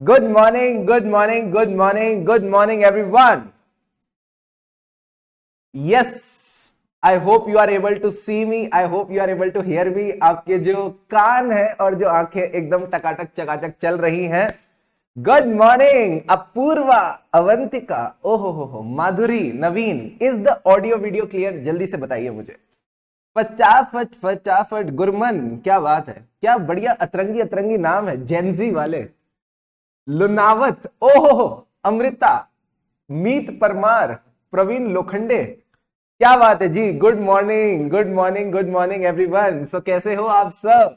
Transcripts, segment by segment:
Good morning, good morning, good morning, good morning, everyone. Yes, I hope you are able to see me. I hope you are able to hear me. आपके जो कान है और जो आंखें एकदम टकाटक चकाचक चल रही हैं. Good morning, अपूर्वा, अवंतिका, ओहो हो, माधुरी, नवीन. Is the audio video clear? जल्दी से बताइए मुझे. फटाफट फटाफट. गुरमन, क्या बात है, क्या बढ़िया अतरंगी अतरंगी नाम है, जेंजी वाले. लुनावत, ओहो, अमृता, मीत परमार, प्रवीण लोखंडे, क्या बात है ji. Good morning, good morning, good morning everyone. So कैसे हो आप सब?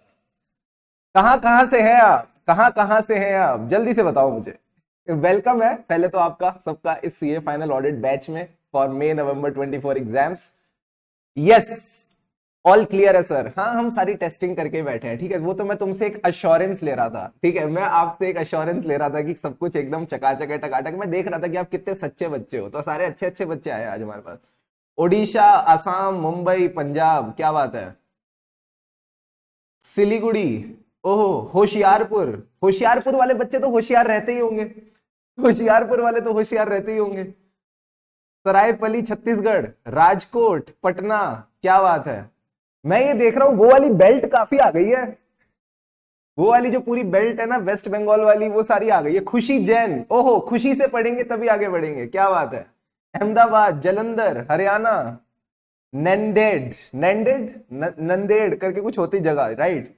कहां से हैं आप? कहां से हैं आप? जल्दी से बताओ मुझे. वेलकम है पहले तो आपका सबका इस सीए फाइनल ऑडिट बैच में फॉर मई नवंबर 24 एग्जाम्स. यस, ऑल क्लियर है सर. हाँ, हम सारी टेस्टिंग करके बैठे हैं. ठीक है, वो तो मैं तुमसे एक अश्योरेंस ले रहा था. ठीक है, मैं आपसे एक अश्योरेंस ले रहा था कि सब कुछ एकदम चकाचक है, टकाटक. मैं देख रहा था कि आप कितने सच्चे बच्चे हो, तो सारे अच्छे अच्छे बच्चे आए आज हमारे पास. ओडिशा, असम, मुंबई, पंजाब, क्या बात है. सिलीगुड़ी, ओहो, होशियारपुर. होशियारपुर वाले बच्चे तो होशियार रहते ही होंगे. होशियारपुर वाले तो होशियार रहते ही होंगे. सरायपली, छत्तीसगढ़, राजकोट, पटना, क्या बात है. मैं ये देख रहा हूं वो वाली बेल्ट काफी आ गई है. वो वाली जो पूरी बेल्ट है ना, वेस्ट बंगाल वाली, वो सारी आ गई है. खुशी जैन, ओहो, खुशी से पढ़ेंगे तभी आगे बढ़ेंगे, क्या बात है. अहमदाबाद, जलंधर, हरियाणा, नंदेड़, नंदेड़ करके कुछ होती जगह, राइट.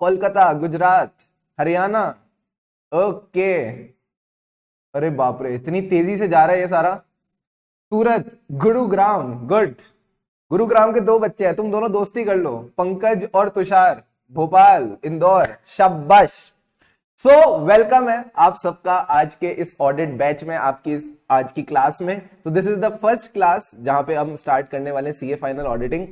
कोलकाता, गुजरात, हरियाणा. ओके. अरे बाप रे, इतनी तेजी से जा रहा है ये सारा. सूरत, गुरुग्राम, गुड. गुरुग्राम के दो बच्चे हैं, तुम दोनों दोस्ती कर लो, पंकज और तुषार. भोपाल, इंदौर, शाबाश. सो वेलकम है आप सबका आज के इस ऑडिट बैच में, आपकी इस आज की क्लास में. तो this is the first class जहां पे हम स्टार्ट करने वाले सीए फाइनल ऑडिटिंग.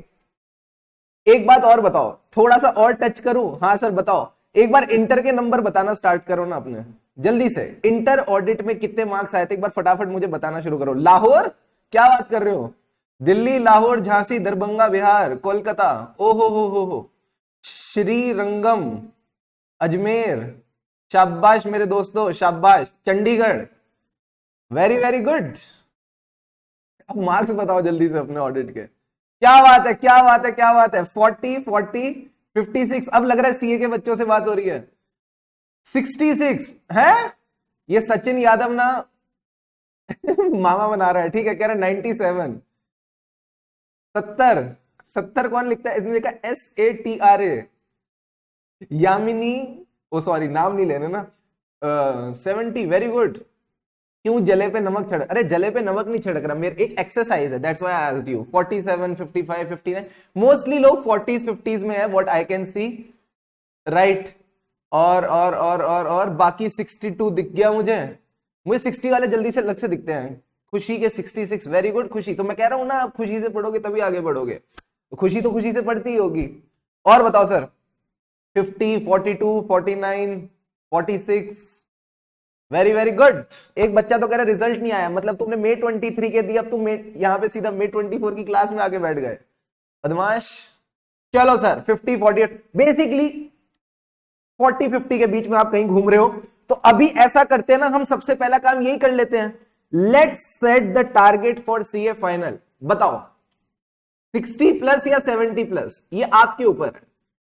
एक बात और बताओ, थोड़ा सा और टच करूं. हाँ सर बताओ. एक बार इंटर के नंबर बताना स्टार्ट करो ना अपने, जल्दी से. इंटर ऑडिट में कितने मार्क्स आए थे एक बार फटाफट मुझे बताना शुरू करो. लाहौर, क्या बात कर रहे हो. दिल्ली, लाहौर, झांसी, दरभंगा, बिहार, कोलकाता, ओहो हो, श्रीरंगम, अजमेर, शाबाश मेरे दोस्तों, शाबाश. Chandigarh, very very good. अब मार्क्स बताओ जल्दी से अपने ऑडिट के. क्या बात है, क्या बात है, क्या बात है. 40, 40, 56. अब लग रहा है सीए के बच्चों से बात हो रही है. 66 है. ये सचिन यादव ना मामा बना रहा है. ठीक है, कह रहा है 97. 70 कौन लिखता है? इसने लिखा SATRA. यामिनी, ओ सॉरी नाम नहीं लेने ना. 70, वेरी गुड. क्यों जले पे नमक छिड़क? अरे जले पे नमक नहीं छिड़क रहा, मेरे एक एक्सरसाइज है, that's why I asked you. 47, 55, 59, mostly लोग 40s 50s में है, what I can see, right. और बाकी 62 दिख गया मुझे. 60 वाले जल्दी से अलग से दिखते हैं. खुशी के 66, वेरी गुड. खुशी, तो मैं कह रहा हूं ना, आप खुशी से पढ़ोगे तभी आगे बढ़ोगे. तो खुशी से पढ़ती ही होगी. और बताओ सर. 50, 42, 49, 46, very very good. एक बच्चा तो कह रहा है रिजल्ट नहीं आया, मतलब तुमने May 23 के दिया, अब तुम यहां पे सीधा May 24 की क्लास में आके बैठ गए, बदमाश. चलो सर, 50, 48, बेसिकली 40, 50 के बीच में आप कहीं घूम रहे हो. तो अभी ऐसा करते हैं ना, हम सबसे पहला काम यही कर लेते हैं. Let's set the target for CA final. बताओ 60 प्लस या 70 प्लस, ये आपके ऊपर है.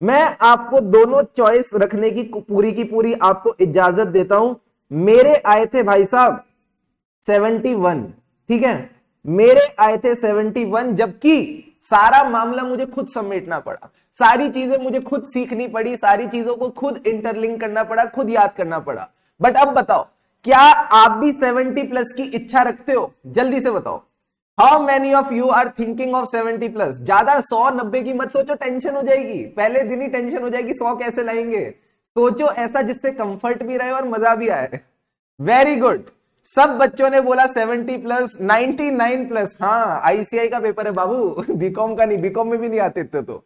मैं आपको दोनों चॉइस रखने की पूरी आपको इजाजत देता हूं. मेरे आए थे भाई साहब 71, ठीक है, मेरे आए थे 71, जबकि सारा मामला मुझे खुद समेटना पड़ा, सारी चीजें मुझे खुद सीखनी पड़ी, सारी चीजों को खुद इंटरलिंक करना पड़ा, खुद याद करना पड़ा. बट अब बताओ, क्या आप भी 70 प्लस की इच्छा रखते हो? जल्दी से बताओ. How many of you are thinking of 70 plus? ज्यादा 100, 90 की मत सोचो, टेंशन हो जाएगी. पहले दिन ही टेंशन हो जाएगी, 100 कैसे लाएंगे. सोचो ऐसा जिससे कंफर्ट भी रहे और मजा भी आए. Very good. सब बच्चों ने बोला 70 प्लस, 99 प्लस. हाँ, आईसीआई का पेपर है बाबू, बीकॉम का नहीं, बीकॉम में भी नहीं आते इतने. तो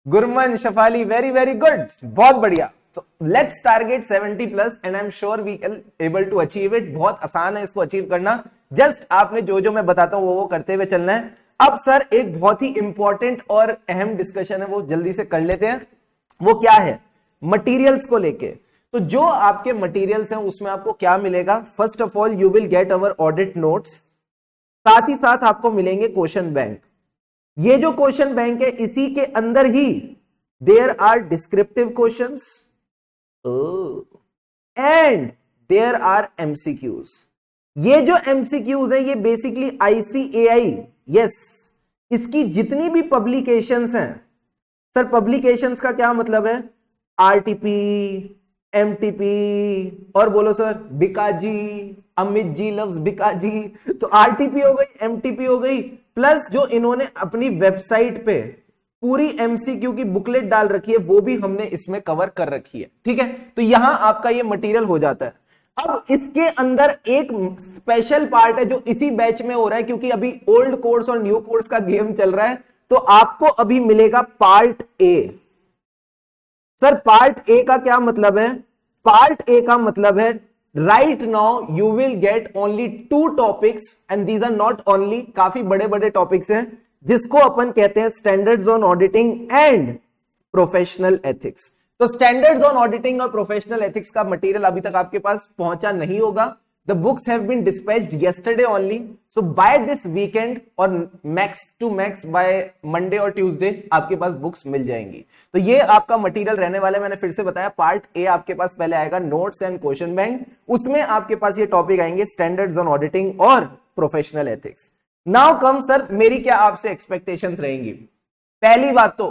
Gurman, Shafali, very very good, बहुत बढ़िया. तो let's target 70 plus and I am sure we can able to achieve it. बहुत आसान है इसको अचीव करना. जस्ट आपने जो मैं बताता हूं वो करते हुए चलना है. अब सर एक बहुत ही इंपॉर्टेंट और अहम डिस्कशन है, वो जल्दी से कर लेते हैं. वो क्या है? मटेरियल्स को लेके. तो जो आपके मटेरियल्स हैं उसमें आपको क्या मिलेगा? First of all you will get our audit notes, साथ ही साथ आपको मिलेंगे क्वेश्चन बैंक। ये जो क्वेश्चन बैंक है इसी के अंदर ही there are descriptive questions and there are MCQs. ये जो एमसीक्यूज है ये बेसिकली आईसीएआई, यस, इसकी जितनी भी पब्लिकेशंस हैं, सर पब्लिकेशंस का क्या मतलब है? आरटीपी, एमटीपी, और बोलो सर बिकाजी, अमित जी लव्स बिकाजी। तो आरटीपी हो गई, एमटीपी हो गई, प्लस जो इन्होंने अपनी वेबसाइट पे पूरी एमसीक्यू की बुकलेट डाल रखी है वो भी हमने इसमें कवर कर रखी है, ठीक है। तो यहां आपका ये मटेरियल हो जाता है। अब इसके अंदर एक स्पेशल पार्ट है जो इसी बैच में हो रहा है, क्योंकि अभी ओल्ड कोर्स और न्यू कोर्स का गेम चल रहा है। तो आपको अभी मिलेगा part A. Sir part A का क्या मतलब है? पार्ट ए का मतलब है right now you will get only 2 topics and these are not only, काफी बड़े बड़े टॉपिक्स हैं जिसको अपन कहते हैं standards on auditing and professional ethics. तो स्टैंडर्ड्स ऑन ऑडिटिंग और प्रोफेशनल एथिक्स का मटेरियल अभी तक आपके पास पहुंचा नहीं होगा। The books have been dispatched yesterday only, so by this weekend और max to max by Monday और ट्यूसडे आपके पास बुक्स मिल जाएंगी। तो ये आपका मटेरियल रहने वाला है। मैंने फिर से बताया पार्ट ए आपके पास पहले आएगा नोट्स एंड क्वेश्चन बैंक, उसमें आपके पास ये टॉपिक आएंगे स्टैंडर्ड्स ऑन ऑडिटिंग और professional ethics. Now come sir, मेरी क्या आपसे एक्सपेक्टेशंस रहेंगी? पहली बात तो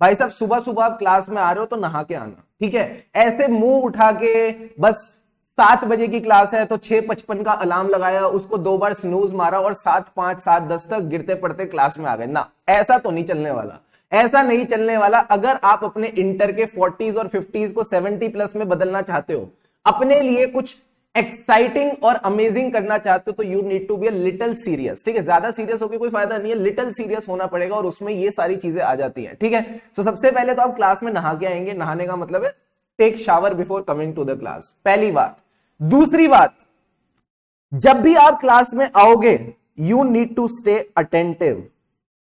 भाई साहब सुबह सुबह आप क्लास में आ रहे हो तो नहा के आना, ठीक है। ऐसे मुंह उठा के बस 7 बजे की क्लास है तो 6:55 का अलार्म लगाया, उसको 2 बार स्नूज मारा और 7:05, 7:10 तक गिरते पड़ते क्लास में आ गए ना, ऐसा तो नहीं चलने वाला। ऐसा नहीं चलने वाला। अगर आप अपने इंटर के 40s और 50s को 70 प्लस में बदलना चाहते हो, अपने लिए कुछ एक्साइटिंग और अमेजिंग करना चाहते हो, तो you need to be a little serious, ठीक है। ज्यादा सीरियस होकर कोई फायदा नहीं है, लिटिल सीरियस होना पड़ेगा और उसमें ये सारी चीजें आ जाती हैं, ठीक है। तो सबसे पहले तो आप क्लास में नहा के आएंगे। नहाने का मतलब है take shower before coming to the class, पहली बात। दूसरी बात, जब भी आप क्लास में आओगे you need to stay attentive.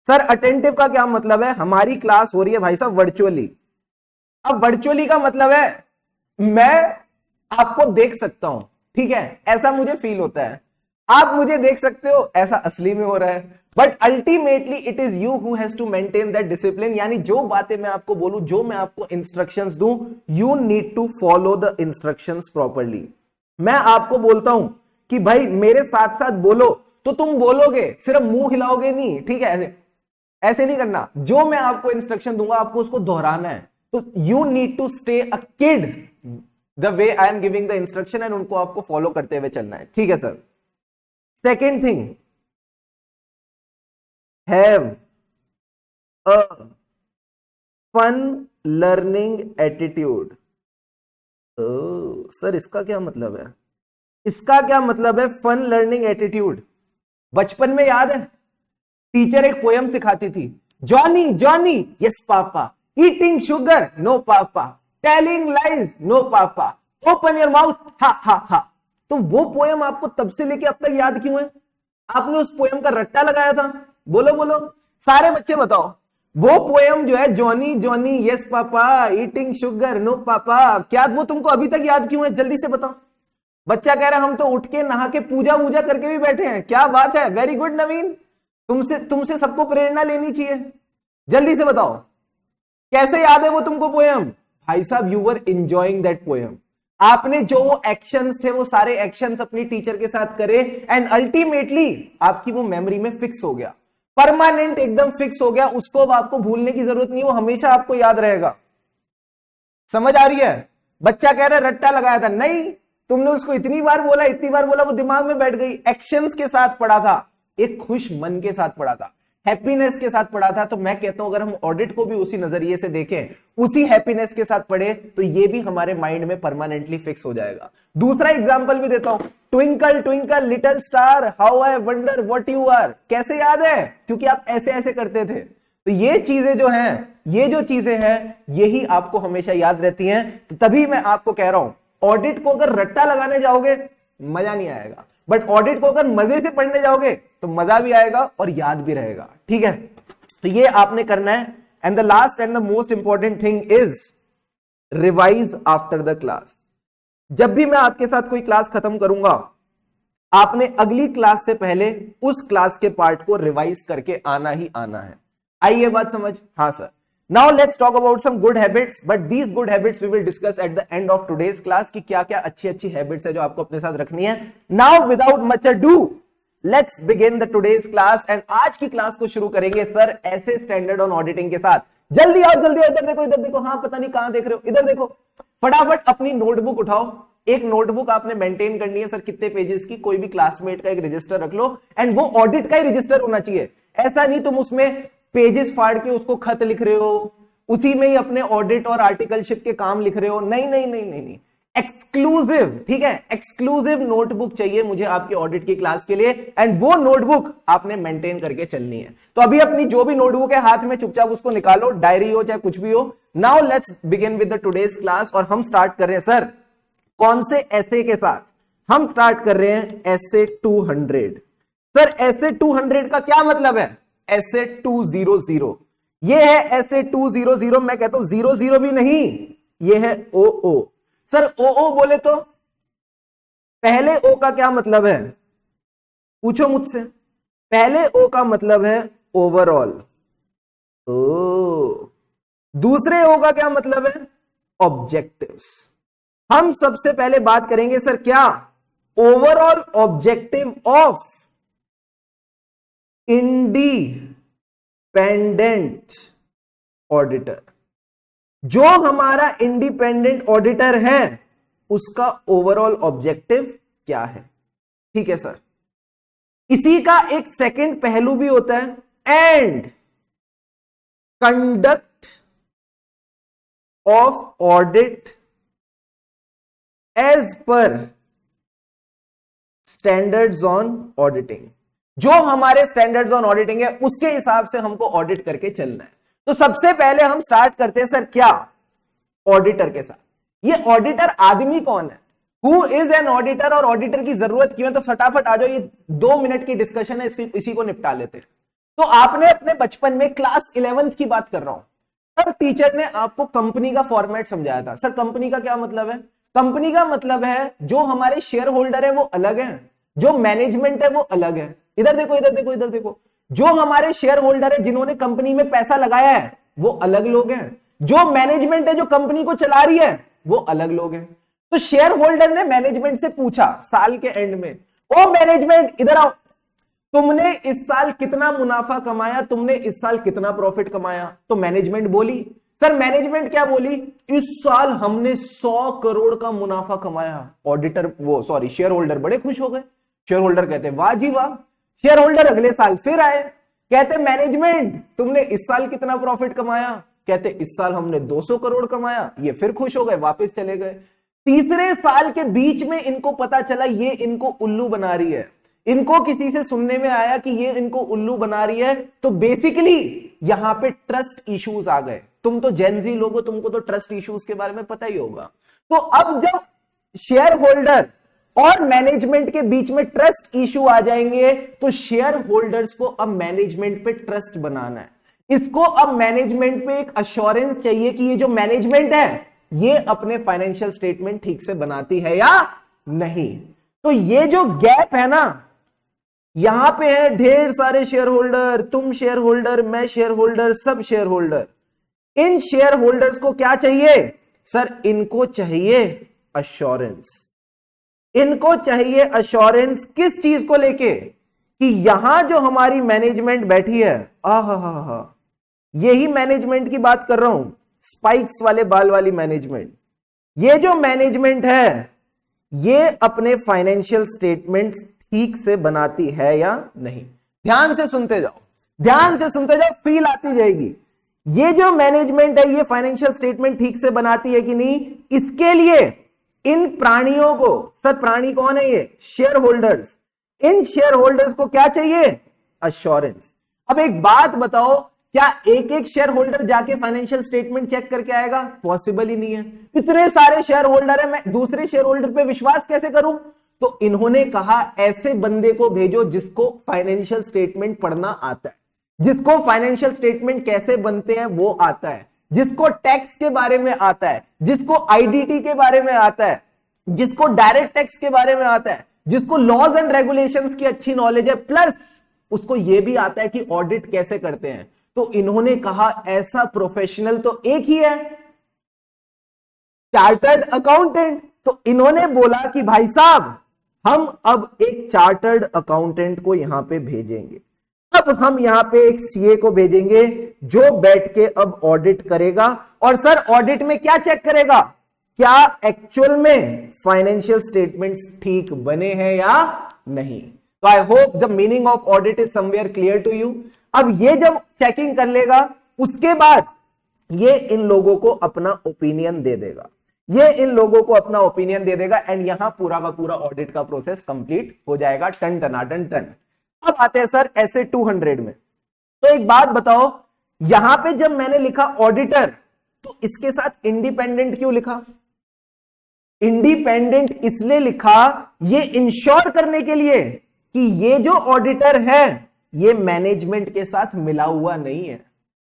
Sir attentive का क्या मतलब है? हमारी क्लास हो रही है भाई साहब वर्चुअली। अब वर्चुअली का मतलब है मैं आपको देख सकता हूं, ठीक है, ऐसा मुझे फील होता है। आप मुझे देख सकते हो, ऐसा असली में हो रहा है। But ultimately it is you who has to maintain that discipline, यानी जो बातें मैं आपको बोलूं, जो मैं आपको इंस्ट्रक्शंस दूं, you need to follow the instructions properly. मैं आपको बोलता हूं कि भाई मेरे साथ साथ बोलो, तो तुम बोलोगे, सिर्फ मुंह हिलाओगे नहीं, ठीक है। ऐसे ऐसे नहीं करना। जो मैं आपको इंस्ट्रक्शन दूंगा आपको उसको दोहराना है। तो you need to stay a kid the way I am giving the instruction and उनको आपको फॉलो करते हुए चलना है, ठीक है sir. Second thing, have a fun learning attitude. Sir इसका क्या मतलब है? इसका क्या मतलब है फन लर्निंग एटीट्यूड? बचपन में याद है टीचर एक पोयम सिखाती थी, Johnny Johnny yes papa, eating sugar no papa, telling lies no papa, open your mouth ha ha हा। तो वो पोयम आपको तब से लेके अब तक याद क्यों है? आपने उस पोयम का रट्टा लगाया था? बोलो बोलो सारे बच्चे बताओ। वो पोयम जो है Johnny Johnny yes papa, eating sugar no papa, क्या वो तुमको अभी तक याद क्यों है? जल्दी से बताओ। बच्चा कह रहा है हम तो उठ के नहा के पूजा वूजा करके भी बैठे हैं। क्या बात है, वेरी गुड नवीन, तुमसे सबको प्रेरणा लेनी चाहिए। जल्दी से बताओ कैसे याद है वो तुमको पोयम? भाई साहब you were enjoying that poem. आपने जो वो एक्शंस थे वो सारे एक्शंस अपनी टीचर के साथ करे एंड अल्टीमेटली आपकी वो मेमोरी में फिक्स हो गया, परमानेंट एकदम फिक्स हो गया। उसको अब आपको भूलने की जरूरत नहीं, वो हमेशा आपको याद रहेगा। समझ आ रही है? बच्चा कह रहा है रट्टा लगाया था, नहीं, तुमने उसको इतनी बार बोला वो दिमाग में बैठ गई। एक्शंस के साथ पढ़ा था, एक खुश मन के साथ पढ़ा था, हैप्पीनेस के साथ पढ़ा था। तो मैं कहता हूं अगर हम ऑडिट को भी उसी नजरिए से देखें, उसी हैप्पीनेस के साथ पढ़े, तो ये भी हमारे माइंड में परमानेंटली फिक्स हो जाएगा। दूसरा एग्जांपल भी देता हूं, twinkle twinkle little star how I wonder what you are. कैसे याद है? क्योंकि आप ऐसे ऐसे करते थे। तो ये चीजें जो हैं, ये जो चीजें हैं, यही आपको हमेशा याद रहती हैं। तो तभी मैं आपको कह रहा हूं ऑडिट को अगर रट्टा लगाने जाओगे मजा नहीं आएगा, बट ऑडिट को अगर मजे से पढ़ने जाओगे तो मजा भी आएगा और याद भी रहेगा, ठीक है। तो ये आपने करना है। And the last and the most important thing is revise after the class. जब भी मैं आपके साथ कोई क्लास खत्म करूंगा, आपने अगली क्लास से पहले उस क्लास के पार्ट को रिवाइज करके आना ही आना है। आई ये बात समझ? हाँ sir. Now let's talk about some good habits, but these good habits we will discuss at the end of today's class कि क्या क्या अच्छी अच्छी हैबिट्स है जो आपको अपने साथ रखनी है। Now without much ado let's begin the today's class, and आज की क्लास को शुरू करेंगे सर ऐसे स्टैंडर्ड ऑन ऑडिटिंग के साथ। जल्दी आओ जल्दी आओ, इधर देखो इधर देखो, हाँ पता नहीं कहां देख रहे हो, इधर देखो, फटाफट अपनी नोटबुक उठाओ। एक नोटबुक आपने मेंटेन करनी है सर, कितने पेजेस की, कोई भी क्लासमेट का एक रजिस्टर रख लो, एंड वो ऑडिट का ही रजिस्टर होना चाहिए। ऐसा नहीं तुम उसमें पेजेस फाड़ के उसको खत लिख रहे हो, उसी में ही अपने ऑडिट और आर्टिकलशिप के काम लिख रहे हो। नहीं नहीं नहीं नहीं नहीं, एक्सक्लूसिव, ठीक है, एक्सक्लूसिव नोटबुक चाहिए मुझे आपके ऑडिट की क्लास के लिए, एंड वो नोटबुक आपने मेंटेन करके चलनी है। तो अभी अपनी जो भी नोटबुक है हाथ में चुपचाप उसको निकालो, डायरी हो चाहे कुछ भी हो। Now let's begin with the today's class, और हम स्टार्ट कर रहे हैं सर कौन से ऐसे के साथ? हम स्टार्ट कर रहे हैं ऐसे 200। सर ऐसे 200 का क्या मतलब है? ऐसे 200, ये है ऐसे 200। मैं कहता हूं 00 भी नहीं, ये है OO। सर OO बोले तो पहले O का क्या मतलब है? पूछो मुझसे। पहले O का मतलब है ओवरऑल। ओ, दूसरे O का क्या मतलब है? ऑब्जेक्टिव्स। हम सबसे पहले बात करेंगे सर क्या? Overall objective of independent auditor. जो हमारा इंडिपेंडेंट ऑडिटर है उसका ओवरऑल ऑब्जेक्टिव क्या है? ठीक है सर। इसी का एक सेकंड पहलू भी होता है, and conduct of audit as per standards on auditing. जो हमारे स्टैंडर्ड्स ऑन ऑडिटिंग है उसके हिसाब से हमको ऑडिट करके चलना है। तो सबसे पहले हम स्टार्ट करते हैं सर क्या? ऑडिटर के साथ। ये ऑडिटर आदमी कौन है? हु इज एन ऑडिटर, और ऑडिटर की जरूरत क्यों है? तो फटाफट आ जाओ, ये 2 मिनट की डिस्कशन है, इसी को निपटा लेते हैं। तो आपने अपने बचपन में क्लास 11th की बात कर रहा हूं, तब टीचर ने आपको कंपनी का फॉर्मेट समझाया था। सर कंपनी का क्या मतलब है? कंपनी का मतलब है जो हमारे शेयर होल्डर है वो अलग है, जो मैनेजमेंट है वो अलग है। इधर देखो इधर देखो इधर देखो, जो हमारे शेयर होल्डर है जिन्होंने कंपनी में पैसा लगाया है वो अलग लोग हैं, जो मैनेजमेंट है जो कंपनी को चला रही है वो अलग लोग हैं। तो शेयर होल्डर ने मैनेजमेंट से पूछा साल के एंड में, ओ मैनेजमेंट इधर आओ, तुमने इस साल कितना मुनाफा कमाया, तुमने इस साल कितना प्रॉफिट कमाया? तो मैनेजमेंट बोली, सर मैनेजमेंट क्या बोली? इस साल हमने 100 करोड़ का मुनाफा कमाया। ऑडिटर वो सॉरी शेयर होल्डर बड़े खुश हो गए। शेयर होल्डर कहते वाह जी वाह। शेयर होल्डर अगले साल फिर आए, कहते मैनेजमेंट तुमने इस साल कितना प्रॉफिट कमाया? कहते इस साल हमने 200 करोड़ कमाया। ये फिर खुश हो गए, वापस चले गए। तीसरे साल के बीच में इनको पता चला ये इनको उल्लू बना रही है। इनको किसी से सुनने में आया कि ये इनको उल्लू बना रही है, तो बेसिकली यहां पे ट्रस्ट इश्यूज आ गए। तुम तो जेनजी लोगो, तुमको तो ट्रस्ट इश्यूज के बारे में पता ही होगा। तो अब जब शेयर होल्डर और मैनेजमेंट के बीच में ट्रस्ट इश्यू आ जाएंगे, तो शेयर होल्डर्स को अब मैनेजमेंट पे ट्रस्ट बनाना है। इसको अब मैनेजमेंट पे एक अश्योरेंस चाहिए कि ये जो मैनेजमेंट है ये अपने फाइनेंशियल स्टेटमेंट ठीक से बनाती है या नहीं। तो ये जो गैप है ना, यहां पे है ढेर सारे शेयर होल्डर, तुम शेयर होल्डर, मैं शेयर होल्डर, सब शेयर होल्डर। इन शेयर होल्डर्स को क्या चाहिए सर? इनको चाहिए अश्योरेंस। इनको चाहिए अश्योरेंस किस चीज को लेके? कि यहां जो हमारी मैनेजमेंट बैठी है, आहा, यही मैनेजमेंट की बात कर रहा हूं, स्पाइक्स वाले बाल वाली मैनेजमेंट। ये जो मैनेजमेंट है ये अपने फाइनेंशियल स्टेटमेंट्स ठीक से बनाती है या नहीं? ध्यान से सुनते जाओ, ध्यान से सुनते जाओ, फील आती जाएगी। ये जो मैनेजमेंट है ये फाइनेंशियल स्टेटमेंट ठीक से बनाती है कि नहीं, इसके लिए इन प्राणियों को, सर प्राणी कौन है? ये शेयर होल्डर्स। इन शेयर होल्डर्स को क्या चाहिए? अश्योरेंस। अब एक बात बताओ, क्या एक एक शेयर होल्डर जाके फाइनेंशियल स्टेटमेंट चेक करके आएगा? पॉसिबल ही नहीं है। इतने सारे शेयर होल्डर है, मैं दूसरे शेयर होल्डर पे विश्वास कैसे करूं? तो इन्होंने कहा ऐसे बंदे को भेजो जिसको फाइनेंशियल स्टेटमेंट पढ़ना आता है, जिसको फाइनेंशियल स्टेटमेंट कैसे बनते हैं वो आता है, जिसको टैक्स के बारे में आता है, जिसको आईडीटी के बारे में आता है। जिसको डायरेक्ट टैक्स के बारे में आता है, जिसको लॉज एंड रेगुलेशंस की अच्छी नॉलेज है, प्लस उसको यह भी आता है कि ऑडिट कैसे करते हैं। तो इन्होंने कहा ऐसा प्रोफेशनल तो एक ही है, चार्टर्ड अकाउंटेंट। तो इन्होंने बोला कि भाई साहब हम अब एक चार्टर्ड अकाउंटेंट को यहां पे भेजेंगे, अब हम यहां पे एक सीए को भेजेंगे जो बैठ के अब ऑडिट करेगा। और सर ऑडिट में क्या चेक करेगा, क्या एक्चुअल में फाइनेंशियल स्टेटमेंट्स ठीक बने हैं या नहीं। तो I hope the meaning of audit is somewhere clear to you. अब ये जब चेकिंग कर लेगा उसके बाद ये इन लोगों को अपना ओपिनियन दे देगा, ये इन लोगों को अपना ओपिनियन दे देगा एंड यहां पूरा का पूरा ऑडिट का प्रोसेस कंप्लीट हो जाएगा, टन टनाटन टन। अब आते हैं सर ऐसे 200 में। तो एक बात बताओ, यहां पे जब मैंने लिखा ऑडिटर तो इसके साथ इंडिपेंडेंट क्यों लिखा? इंडिपेंडेंट इसलिए लिखा, ये इंश्योर करने के लिए कि ये जो ऑडिटर है ये मैनेजमेंट के साथ मिला हुआ नहीं है,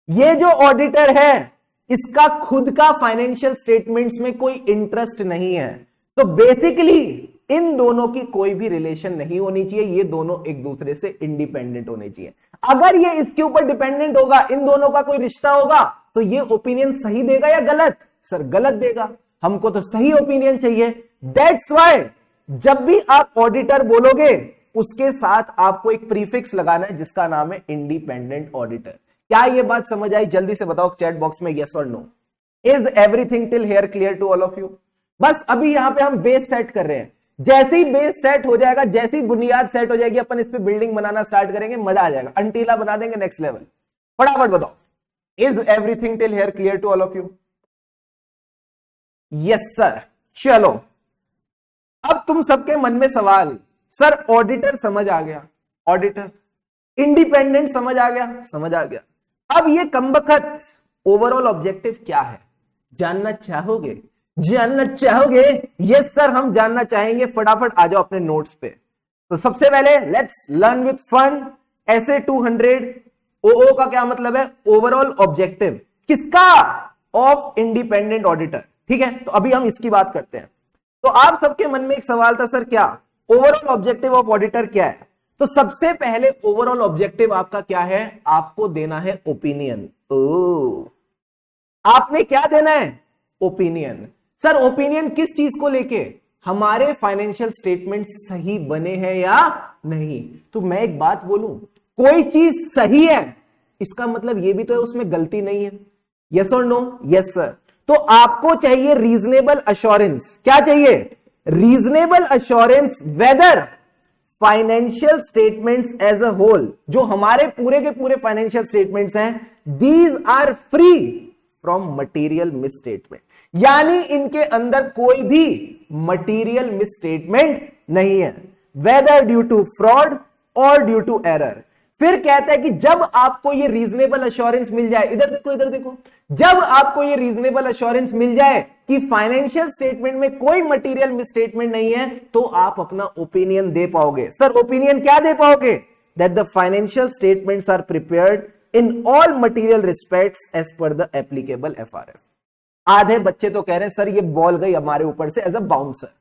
ये जो ऑडिटर है इसका खुद का फाइनेंशियल स्टेटमेंट्स में कोई इंटरेस्ट नहीं है। तो बेसिकली इन दोनों की कोई भी रिलेशन नहीं होनी चाहिए, ये दोनों एक दूसरे से इंडिपेंडेंट होने चाहिए। अगर ये इसके ऊपर डिपेंडेंट होगा, इन दोनों का कोई रिश्ता होगा, तो ये ओपिनियन सही देगा या गलत? सर गलत देगा, हमको तो सही ओपिनियन चाहिए। दैट्स व्हाई जब भी आप ऑडिटर बोलोगे उसके साथ आपको एक प्रीफिक्स लगाना है जिसका नाम है इंडिपेंडेंट ऑडिटर। क्या ये बात समझ आई? जल्दी से बताओ चैट बॉक्स में यस और no. Is everything till here clear to all of you? बस अभी यहां पे हम बेस सेट कर रहे हैं, जैसे ही बेस सेट हो जाएगा, जैसी बुनियाद सेट हो जाएगी, अपन इस पे बिल्डिंग बनाना स्टार्ट करेंगे, मजा आ जाएगा, अंटीला बना देंगे नेक्स्ट लेवल। फटाफट बताओ, is everything till here clear to all of you? Yes sir. चलो अब तुम सबके मन में सवाल, सर ऑडिटर समझ आ गया, ऑडिटर इंडिपेंडेंट समझ आ गया, समझ आ गया। अब ये कमबख्त ओवरऑल ऑब्जेक्टिव क्या है जानना चाहोगे? जानना चाहोगे? यस सर हम जानना चाहेंगे। फटाफट आ जाओ अपने नोट्स पे। तो सबसे पहले लेट्स लर्न विथ फन। ऐसे 200 ओओ का क्या मतलब है? ओवरऑल ऑब्जेक्टिव किसका? Of independent auditor. ठीक है, तो अभी हम इसकी बात करते हैं। तो आप सबके मन में एक सवाल था, सर क्या ओवरऑल ऑब्जेक्टिव ऑफ ऑडिटर क्या है? तो सबसे पहले ओवरऑल ऑब्जेक्टिव आपका क्या है? आपको देना है ओपिनियन। आपने क्या देना है? ओपिनियन। सर ओपिनियन किस चीज को लेके? हमारे फाइनेंशियल स्टेटमेंट सही बने हैं या नहीं। तो मैं एक बात बोलूं, कोई चीज सही है इसका मतलब यह भी तो है उसमें गलती नहीं है। यस और नो? Yes sir. तो आपको चाहिए रीजनेबल अश्योरेंस। क्या चाहिए? Reasonable assurance whether financial statements as a whole, जो हमारे पूरे के पूरे फाइनेंशियल स्टेटमेंट्स हैं, these are free from material misstatement, यानी इनके अंदर कोई भी मटीरियल मिसस्टेटमेंट नहीं है, वेदर ड्यू टू फ्रॉड और ड्यू टू एरर। फिर कहता है कि जब आपको ये रीजनेबल अश्योरेंस मिल जाए, इधर देखो इधर देखो, जब आपको ये रीजनेबल अश्योरेंस मिल जाए कि फाइनेंशियल स्टेटमेंट में कोई मटेरियल मिसस्टेटमेंट नहीं है, तो आप अपना ओपिनियन दे पाओगे। सर ओपिनियन क्या दे पाओगे? That the financial statements are prepared in all material respects as per the applicable FRF. आधे बच्चे तो कह रहे हैं सर ये बॉल गई हमारे ऊपर से एज अ बाउंसर।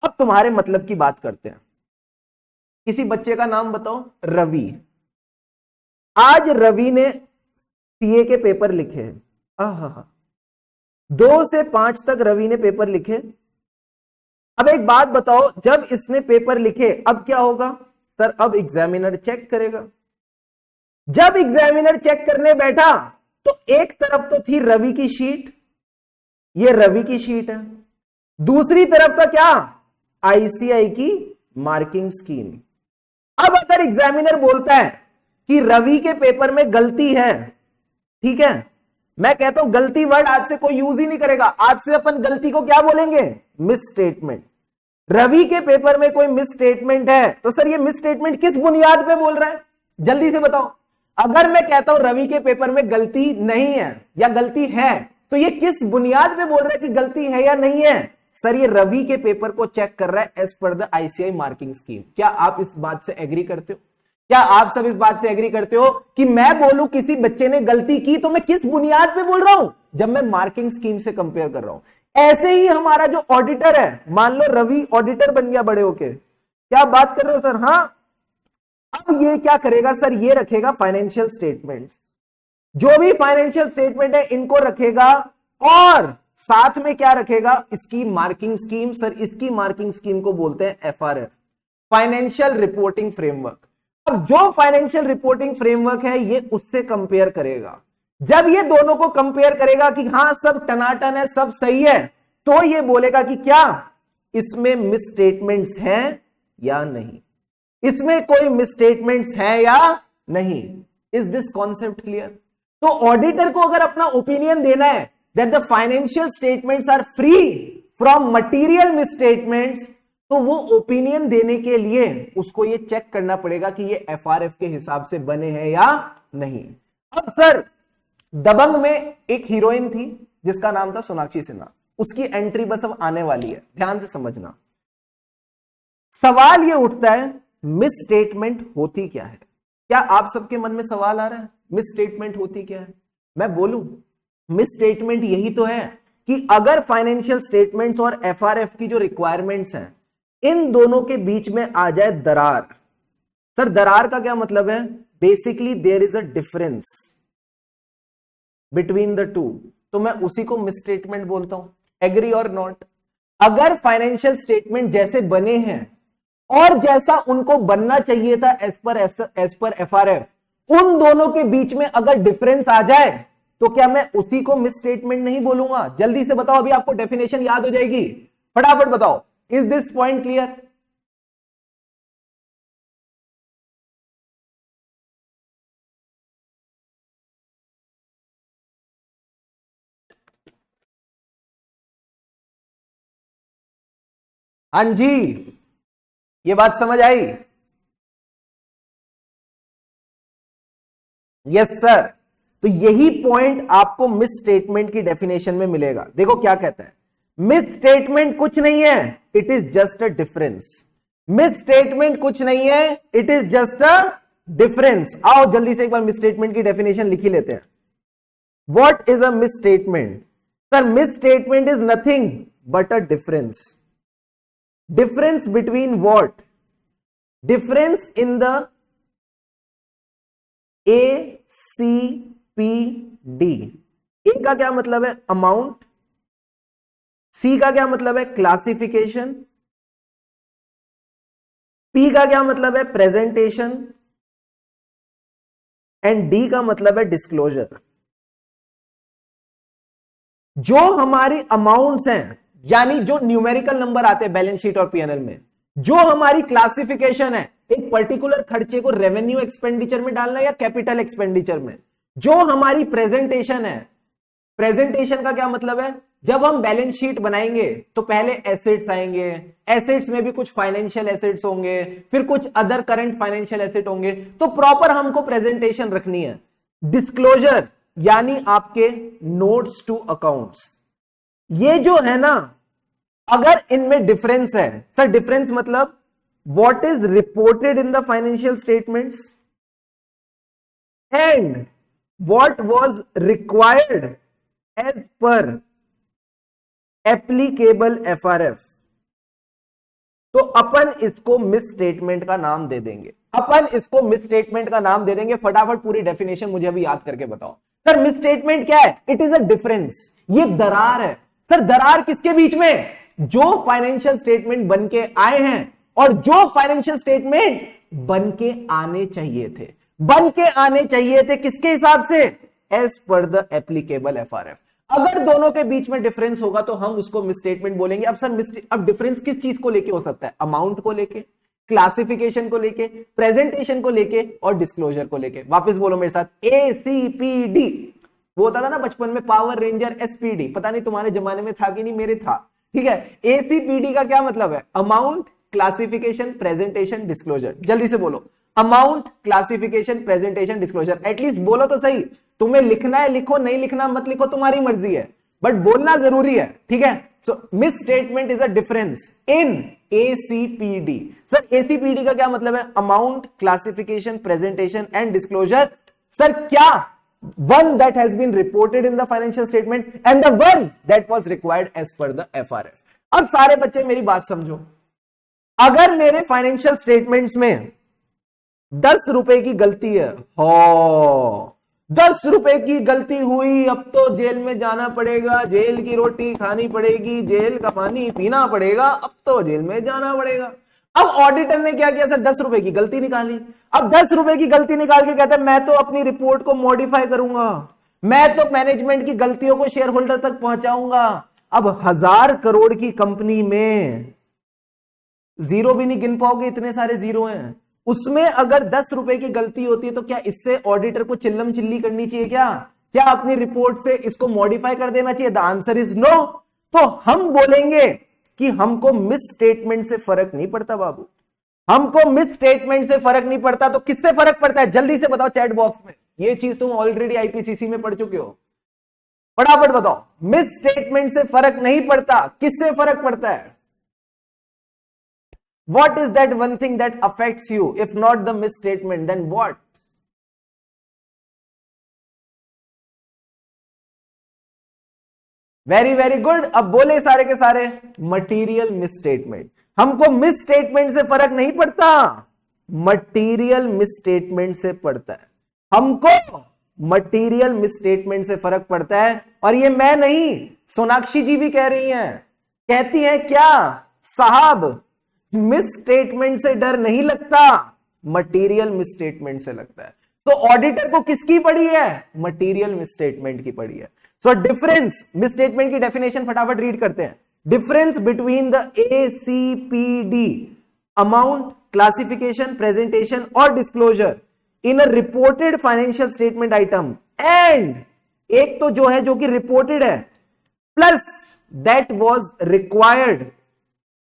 अब तुम्हारे मतलब की बात करते हैं। किसी बच्चे का नाम बताओ। रवि। आज रवि ने सीए के पेपर लिखे हैं। 2 से 5 तक रवि ने पेपर लिखे। अब एक बात बताओ, जब इसने पेपर लिखे अब क्या होगा? सर अब एग्जामिनर चेक करेगा। जब एग्जामिनर चेक करने बैठा तो एक तरफ तो थी रवि की शीट, ये रवि की शीट है, दूसरी तरफ था क्या? आईसीआई की मार्किंग स्कीम। अब अगर एग्जामिनर बोलता है कि रवि के पेपर में गलती है, ठीक है, मैं कहता हूं गलती वर्ड आज से कोई यूज ही नहीं करेगा, आज से अपन गलती को क्या बोलेंगे? Miss statement. रवि के पेपर में कोई मिस स्टेटमेंट है, तो सर ये मिस स्टेटमेंट किस बुनियाद पे बोल रहा है? जल्दी से बताओ। अगर मैं कहता हूं रवि के पेपर में गलती नहीं है या गलती है, तो ये किस बुनियाद पे बोल रहा है कि गलती है या नहीं है? सर ये रवि के पेपर को चेक कर रहा है as per the ICI marking scheme. क्या आप इस बात से एग्री करते हो? क्या आप सब इस बात से एग्री करते हो कि मैं बोलूं किसी बच्चे ने गलती की तो मैं किस बुनियाद पे बोल रहा हूं? जब मैं मार्किंग स्कीम से कंपेयर कर रहा हूं। ऐसे ही हमारा जो ऑडिटर है, मान लो रवि ऑडिटर बन गया बड़े होके, क्या बात कर रहे हो सर? हाँ, अब ये क्या करेगा सर? ये रखेगा फाइनेंशियल स्टेटमेंट्स, जो भी फाइनेंशियल स्टेटमेंट है इनको रखेगा, और साथ में क्या रखेगा? इसकी मार्किंग स्कीम। सर इसकी मार्किंग स्कीम को बोलते हैं एफआरएफ, फाइनेंशियल रिपोर्टिंग फ्रेमवर्क। अब जो फाइनेंशियल रिपोर्टिंग फ्रेमवर्क है ये उससे कंपेयर करेगा। जब ये दोनों को कंपेयर करेगा कि हाँ सब टनाटन है, सब सही है, तो ये बोलेगा कि क्या इसमें मिसस्टेटमेंट्स हैं या नहीं, इसमें कोई मिसस्टेटमेंट्स हैं या नहीं। Is this concept clear? तो ऑडिटर को अगर अपना ओपिनियन देना है that the financial statements are free from material misstatements, तो वो ओपिनियन देने के लिए उसको ये चेक करना पड़ेगा कि ये एफआरएफ के हिसाब से बने हैं या नहीं। अब सर दबंग में एक हीरोइन थी जिसका नाम था सोनाक्षी सिन्हा, उसकी एंट्री बस अब आने वाली है, ध्यान से समझना। सवाल ये उठता है मिसस्टेटमेंट होती क्या है? क्या आप सबके मन में सवाल आ रहा है मिसस्टेटमेंट होती क्या है? मैं बोलूं, मिसस्टेटमेंट यही तो है कि अगर फाइनेंशियल स्टेटमेंट्स और एफआरएफ की जो रिक्वायरमेंट्स हैं इन दोनों के बीच में आ जाए दरार। सर दरार का क्या मतलब है? Basically there is a difference between the two, तो मैं उसी को मिसस्टेटमेंट बोलता हूं। एग्री और नॉट? अगर फाइनेंशियल स्टेटमेंट जैसे बने हैं और जैसा उनको बनना चाहिए था एज पर एफआरएफ, उन दोनों के बीच में अगर डिफरेंस आ जाए तो क्या मैं उसी को मिसस्टेटमेंट नहीं बोलूंगा? जल्दी से बताओ, अभी आपको डेफिनेशन याद हो जाएगी, फटाफट बताओ। Is this point clear? हाँ जी, ये बात समझ आई? Yes sir. तो यही पॉइंट आपको मिस स्टेटमेंट की डेफिनेशन में मिलेगा। देखो क्या कहता है, मिस स्टेटमेंट कुछ नहीं है, it is just a difference. Miss statement कुछ नहीं है, it is just a difference. आओ जल्दी से एक बार मिस स्टेटमेंट की डेफिनेशन लिख ही लेते हैं। What is a miss statement? Sir miss statement is nothing but a difference. Difference between what? Difference in the A C P D. A का क्या मतलब है? अमाउंट। सी का क्या मतलब है? क्लासिफिकेशन। पी का क्या मतलब है? प्रेजेंटेशन। एंड डी का मतलब है डिस्क्लोजर। जो हमारी अमाउंट्स हैं, यानी जो न्यूमेरिकल नंबर आते हैं बैलेंस शीट और पीएनएल में, जो हमारी क्लासिफिकेशन है एक पर्टिकुलर खर्चे को रेवेन्यू एक्सपेंडिचर में डालना या कैपिटल एक्सपेंडिचर में, जो हमारी प्रेजेंटेशन है, प्रेजेंटेशन का क्या मतलब है? जब हम बैलेंस शीट बनाएंगे तो पहले एसेट्स आएंगे, एसेट्स में भी कुछ फाइनेंशियल एसेट्स होंगे, फिर कुछ अदर करंट फाइनेंशियल एसेट होंगे, तो प्रॉपर हमको प्रेजेंटेशन रखनी है। डिस्क्लोजर यानी आपके नोट्स टू अकाउंट्स। ये जो है ना, अगर इनमें डिफरेंस है, सर डिफरेंस मतलब what is reported in the financial statements and what was required as per applicable FRF, तो अपन इसको मिस स्टेटमेंट का नाम दे देंगे। अपन इसको मिस स्टेटमेंट का नाम दे देंगे। फटाफट पूरी डेफिनेशन मुझे अभी याद करके बताओ। सर मिस स्टेटमेंट क्या है? इट इज अ डिफरेंस, ये दरार है। सर दरार किसके बीच में? जो फाइनेंशियल स्टेटमेंट बन के आए हैं और जो फाइनेंशियल स्टेटमेंट बन के आने चाहिए थे। बन के आने चाहिए थे किसके हिसाब से? As per the applicable FRF. अगर दोनों के बीच में डिफरेंस होगा तो हम उसको मिस स्टेटमेंट बोलेंगे। अब सर अब डिफरेंस किस चीज को लेके हो सकता है? अमाउंट को लेके, क्लासिफिकेशन को लेके, प्रेजेंटेशन को लेके और डिस्क्लोजर को लेके। वापस बोलो मेरे साथ, ACPD। वो होता था ना बचपन में पावर रेंजर SPD, पता नहीं तुम्हारे जमाने में था कि नहीं, मेरे था। ठीक है, ACPD का क्या मतलब है? Amount, classification, presentation, disclosure. जल्दी से बोलो, amount, classification, presentation, disclosure. At least बोलो तो सही। तुम्हें लिखना है लिखो, नहीं लिखना मत लिखो, तुम्हारी मर्जी है, बट बोलना जरूरी है। ठीक है, so miss statement is a difference in ACPD। Sir ACPD का क्या मतलब है? Amount, classification, presentation and disclosure. Sir क्या one that has been reported in the financial statement and the one that was required as per the FRF. अब सारे बच्चे मेरी बात समझो, अगर मेरे फाइनेंशियल स्टेटमेंट्स में 10 रुपए की गलती है, हो 10 रुपए की गलती हुई, अब तो जेल में जाना पड़ेगा, जेल की रोटी खानी पड़ेगी, जेल का पानी पीना पड़ेगा, अब तो जेल में जाना पड़ेगा। अब ऑडिटर ने क्या किया सर, 10 रुपए की गलती निकाली। अब 10 रुपए की गलती निकाल के कहता है मैं तो अपनी रिपोर्ट को मॉडिफाई करूंगा, मैं तो मैनेजमेंट की गलतियों को शेयर होल्डर तक पहुंचाऊंगा। अब 1000 करोड़ की कंपनी में जीरो भी नहीं गिन पाओगे, इतने सारे जीरो हैं उसमें। अगर 10 रुपए की गलती होती है तो क्या इससे ऑडिटर को चिल्लम चिल्ली करनी चाहिए? क्या अपनी रिपोर्ट से इसको मॉडिफाई कर देना चाहिए? The answer is no. तो हम बोलेंगे कि हमको मिस स्टेटमेंट से फर्क नहीं पड़ता बाबू, हमको मिस स्टेटमेंट से फर्क नहीं पड़ता। तो किससे फर्क पड़ता है? जल्दी से बताओ चैट बॉक्स में, ये चीज तुम ऑलरेडी आईपीसीसी में पढ़ चुके हो, फटाफट बताओ। मिस स्टेटमेंट से फर्क नहीं पड़ता, किससे फर्क पड़ता है? What is that one thing that affects you? If not the misstatement, then what? Very very good. अब बोले सारे के सारे मटीरियल मिसस्टेटमेंट। हमको मिसस्टेटमेंट से फर्क नहीं पड़ता, मटीरियल मिसस्टेटमेंट से पड़ता है। हमको मटीरियल मिसस्टेटमेंट से फर्क पड़ता है। और ये मैं नहीं, सोनाक्षी जी भी कह रही हैं, कहती हैं क्या साहब मिसस्टेटमेंट से डर नहीं लगता, मटीरियल मिसस्टेटमेंट से लगता है। तो ऑडिटर को किसकी पड़ी है? मटीरियल मिसस्टेटमेंट की पड़ी है। सो डिफरेंस, मिसस्टेटमेंट की डेफिनेशन फटाफट रीड करते हैं। Difference between the ACPD, amount, classification, presentation और disclosure in a reported financial statement item, and एक तो जो है जो कि रिपोर्टेड है, plus that was required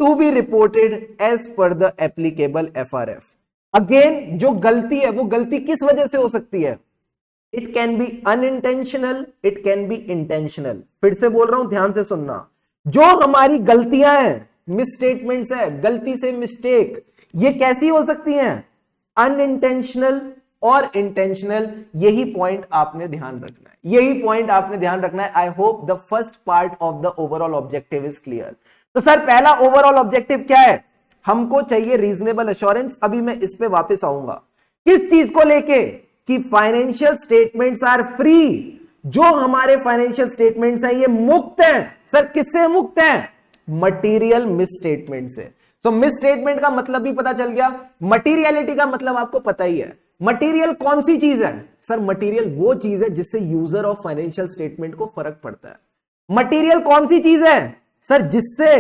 to be reported as per the applicable FRF। Again जो गलती है वो गलती किस वजह से हो सकती है? It can be unintentional, it can be intentional. फिर से बोल रहा हूं, ध्यान से सुनना। जो हमारी गलतियां हैं, मिसस्टेटमेंट्स है, गलती से मिस्टेक, ये कैसी हो सकती हैं? अनइंटेंशनल और इंटेंशनल। यही पॉइंट आपने ध्यान रखना है, यही पॉइंट आपने ध्यान रखना है। I hope the first part of the overall objective is clear. तो सर पहला ओवरऑल ऑब्जेक्टिव क्या है? हमको चाहिए रीजनेबल एश्योरेंस। अभी मैं इस पे वापस आऊंगा, किस चीज को लेके? कि फाइनेंशियल स्टेटमेंट्स आर फ्री। जो हमारे फाइनेंशियल स्टेटमेंट्स हैं ये मुक्त हैं। सर किससे मुक्त हैं? मटीरियल मिसस्टेटमेंट से। सो मिसस्टेटमेंट का मतलब भी पता चल गया, मटीरियलिटी का मतलब आपको पता ही है। मटीरियल कौन सी चीज है? सर मटीरियल वो चीज है जिससे यूजर ऑफ फाइनेंशियल स्टेटमेंट को फर्क पड़ता है। मटीरियल कौन सी चीज है? सर जिससे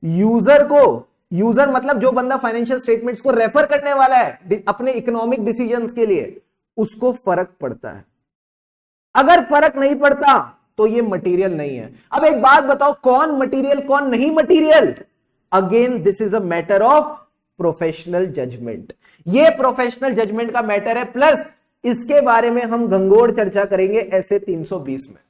यूजर को, यूजर मतलब जो बंदा फाइनेंशियल स्टेटमेंट्स को रेफर करने वाला है अपने इकोनॉमिक डिसीजंस के लिए, उसको फर्क पड़ता है। अगर फर्क नहीं पड़ता तो ये मटेरियल नहीं है। अब एक बात बताओ, कौन मटेरियल कौन नहीं material? Again this is a matter of professional judgement. ये प्रोफेशनल जजमेंट का मैटर है, प्लस इसके बारे में हम घंघोर चर्चा करेंगे ऐसे 320 में।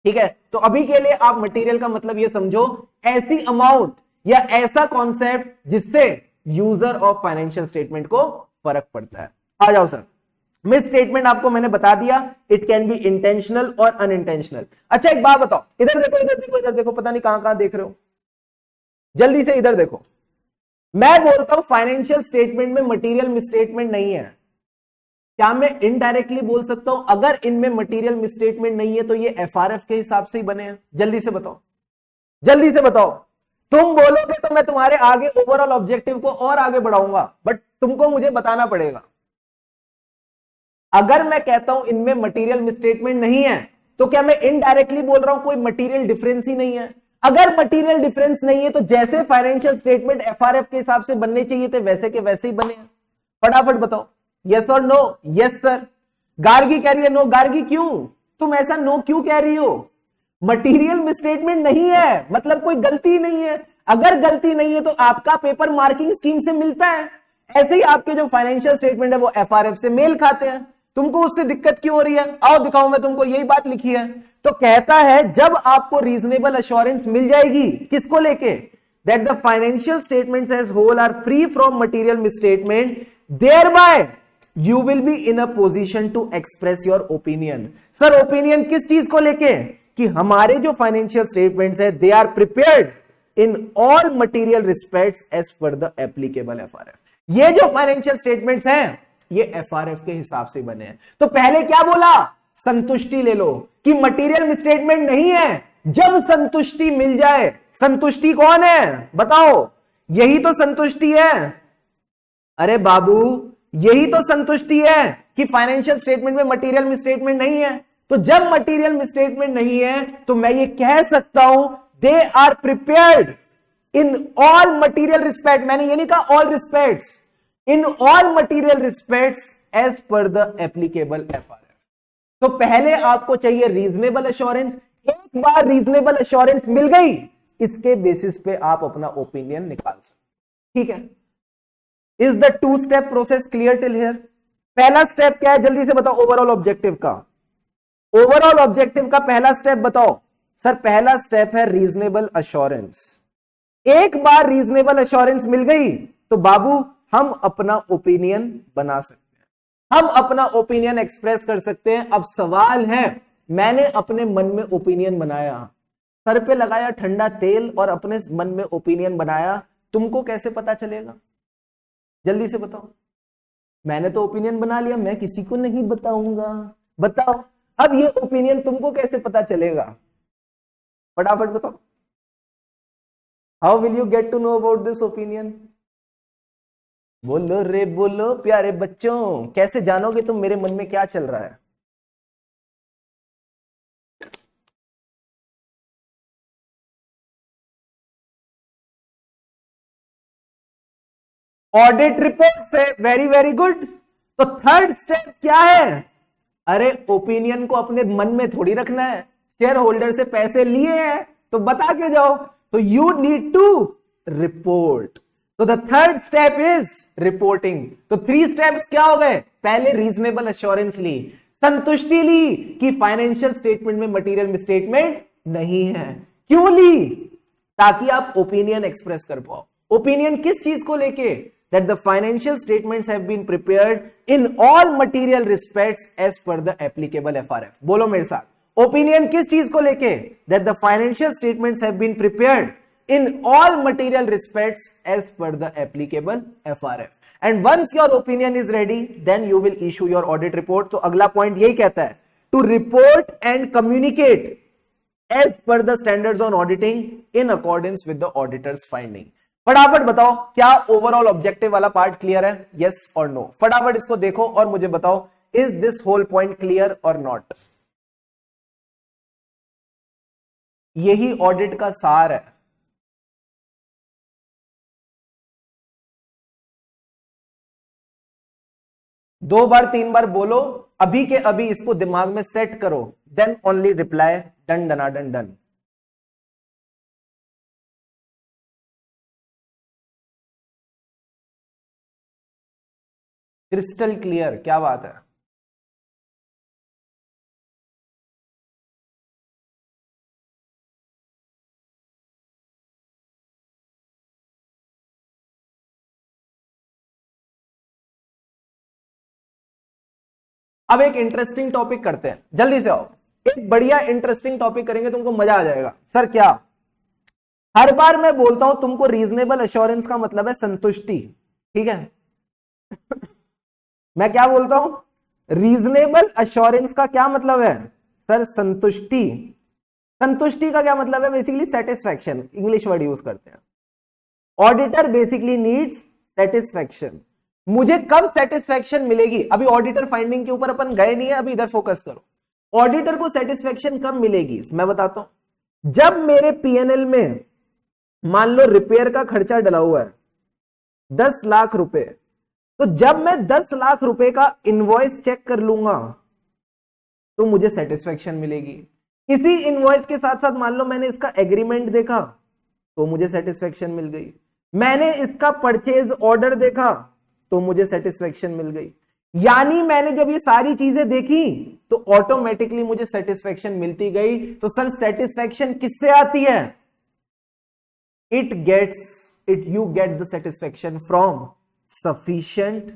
ठीक है, तो अभी के लिए आप मटेरियल का मतलब ये समझो, ऐसी अमाउंट या ऐसा कॉन्सेप्ट जिससे यूजर ऑफ फाइनेंशियल स्टेटमेंट को फर्क पड़ता है। आ जाओ सर, मिस स्टेटमेंट आपको मैंने बता दिया, इट कैन बी इंटेंशनल और अनइंटेंशनल। अच्छा एक बात बताओ, इधर देखो इधर देखो इधर देखो, पता नहीं कहां देख रहे हो, जल्दी से इधर देखो। मैं बोलता हूं फाइनेंशियल स्टेटमेंट में मटेरियल मिसस्टेटमेंट नहीं है, क्या मैं इनडायरेक्टली बोल सकता हूं अगर इनमें मटेरियल मिसस्टेटमेंट नहीं है तो ये FRF के हिसाब से ही बने हैं? जल्दी से बताओ, जल्दी से बताओ। तुम बोलोगे तो मैं तुम्हारे आगे ओवरऑल ऑब्जेक्टिव को और आगे बढ़ाऊंगा, बट तुमको मुझे बताना पड़ेगा। अगर मैं कहता हूं इनमें मटेरियल मिसस्टेटमेंट नहीं है तो क्या मैं इनडायरेक्टली बोल रहा हूं कोई मटेरियल डिफरेंस ही नहीं है? अगर मटेरियल डिफरेंस नहीं है तो जैसे फाइनेंशियल स्टेटमेंट FRF के हिसाब से बनने चाहिए थे वैसे के वैसे ही बने हैं। फटाफट बताओ, यस और नो? Yes sir. गार्गी कह रही है नो। गार्गी क्यों? तुम ऐसा नो क्यों कह रही हो? मटेरियल मिसस्टेटमेंट नहीं है मतलब कोई गलती नहीं है। अगर गलती नहीं है तो आपका पेपर मार्किंग स्कीम से मिलता है, ऐसे ही आपके जो फाइनेंशियल स्टेटमेंट है वो FRF से मेल खाते हैं। तुमको उससे दिक्कत क्यों हो रही है? आओ दिखाओ, मैं तुमको यही बात लिखी है। तो कहता है जब आपको रीजनेबल एश्योरेंस मिल जाएगी, किसको लेके? That the financial statements as whole are free from material misstatement, thereby you will be in a position to express your opinion. Sir opinion किस चीज को लेके? कि हमारे जो फाइनेंशियल स्टेटमेंट्स है they are prepared in all material respects as per the applicable FRF. ये जो फाइनेंशियल स्टेटमेंट्स हैं ये एफआरएफ के हिसाब से बने हैं। तो पहले क्या बोला? संतुष्टि ले लो कि मटेरियल स्टेटमेंट नहीं है। जब संतुष्टि मिल जाए, संतुष्टि कौन है बताओ? यही तो संतुष्टि है। अरे बाबू यही तो संतुष्टि है कि फाइनेंशियल स्टेटमेंट में मटेरियल मिसस्टेटमेंट नहीं है। तो जब मटेरियल मिसस्टेटमेंट नहीं है तो मैं ये कह सकता हूं they are prepared in all material respect. मैंने ये नहीं कहा all respects, in all material respects as per the applicable FRF. तो पहले आपको चाहिए रीजनेबल एश्योरेंस। एक बार रीजनेबल एश्योरेंस मिल गई, इसके बेसिस पे आप अपना ओपिनियन निकाल सकते। ठीक है, is the two step process clear till here? पहला स्टेप क्या है जल्दी से बताओ ओवरऑल ऑब्जेक्टिव का। ओवरऑल ऑब्जेक्टिव का पहला स्टेप बताओ। सर पहला स्टेप है रीजनेबल एश्योरेंस। एक बार रीजनेबल एश्योरेंस मिल गई तो बाबू हम अपना ओपिनियन बना सकते हैं, हम अपना ओपिनियन एक्सप्रेस कर सकते हैं। अब सवाल है, मैंने अपने मन में ओपिनियन बनाया, सर पे लगाया ठंडा तेल और अपने मन में ओपिनियन बनाया, तुमको कैसे पता चलेगा? जल्दी से बताओ। मैंने तो ओपिनियन बना लिया, मैं किसी को नहीं बताऊंगा। बताओ अब ये ओपिनियन तुमको कैसे पता चलेगा? फटाफट बताओ। How will you get to know about this opinion? बोलो रे बोलो प्यारे बच्चों, कैसे जानोगे तुम मेरे मन में क्या चल रहा है? ऑडिट रिपोर्ट से। Very very good. तो थर्ड स्टेप क्या है? अरे ओपिनियन को अपने मन में थोड़ी रखना है, शेयर होल्डर से पैसे लिए हैं तो बता के जाओ। तो यू नीड टू रिपोर्ट। तो the third step is reporting. तो 3 स्टेप्स क्या हो गए? पहले रीजनेबल एश्योरेंस ली, संतुष्टि ली कि फाइनेंशियल स्टेटमेंट में मटेरियल मिसस्टेटमेंट नहीं है। क्यों ली? ताकि आप ओपिनियन एक्सप्रेस कर पाओ। ओपिनियन किस चीज को लेके? that the financial statements have been prepared in all material respects as per the applicable FRF। बोलो मेरे साथ, ओपिनियन किस चीज को लेके? that the financial statements have been prepared in all material respects as per the applicable FRF, and once your opinion is ready then you will issue your audit report। तो अगला point यही कहता है to report and communicate as per the standards on auditing in accordance with the auditor's finding। फटाफट बताओ क्या overall objective वाला part clear है? यस और नो? फटाफट इसको देखो और मुझे बताओ is this whole point clear और नॉट? यही ऑडिट का सार है। दो बार 3 बार बोलो, अभी के अभी इसको दिमाग में सेट करो, देन ओनली रिप्लाई। डन डना डन डन। क्रिस्टल क्लियर, क्या बात है। अब एक इंटरेस्टिंग टॉपिक करते हैं, जल्दी से आओ। एक बढ़िया इंटरेस्टिंग टॉपिक करेंगे, तुमको मजा आ जाएगा। सर क्या? हर बार मैं बोलता हूं तुमको रीजनेबल एश्योरेंस का मतलब है संतुष्टि, ठीक है? मैं क्या बोलता हूं? रीजनेबल एश्योरेंस का क्या मतलब है? सर संतुष्टि। संतुष्टि का क्या मतलब है? Basically satisfaction, English word use करते हैं। Auditor basically needs satisfaction. मुझे कब सेटिस्फैक्शन मिलेगी? अभी ऑडिटर फाइंडिंग के ऊपर अपन गए नहीं है, अभी इधर फोकस करो। ऑडिटर को सेटिस्फैक्शन कब मिलेगी मैं बताता हूं। जब मेरे पीएनएल में मान लो रिपेयर का खर्चा डला हुआ है 10 लाख रुपए, तो जब मैं 10 लाख रुपए का इनवॉइस चेक कर लूंगा तो मुझे सेटिस्फैक्शन मिलेगी। इसी इनवॉइस के साथ साथ मान लो मैंने इसका एग्रीमेंट देखा तो मुझे सेटिस्फैक्शन मिल गई। मैंने इसका परचेज ऑर्डर देखा तो मुझे सेटिस्फैक्शन मिल गई। यानी मैंने जब ये सारी चीजें देखी तो ऑटोमेटिकली मुझे सेटिस्फैक्शन मिलती गई। तो सर सेटिस्फैक्शन किससे आती है? It you get the satisfaction from sufficient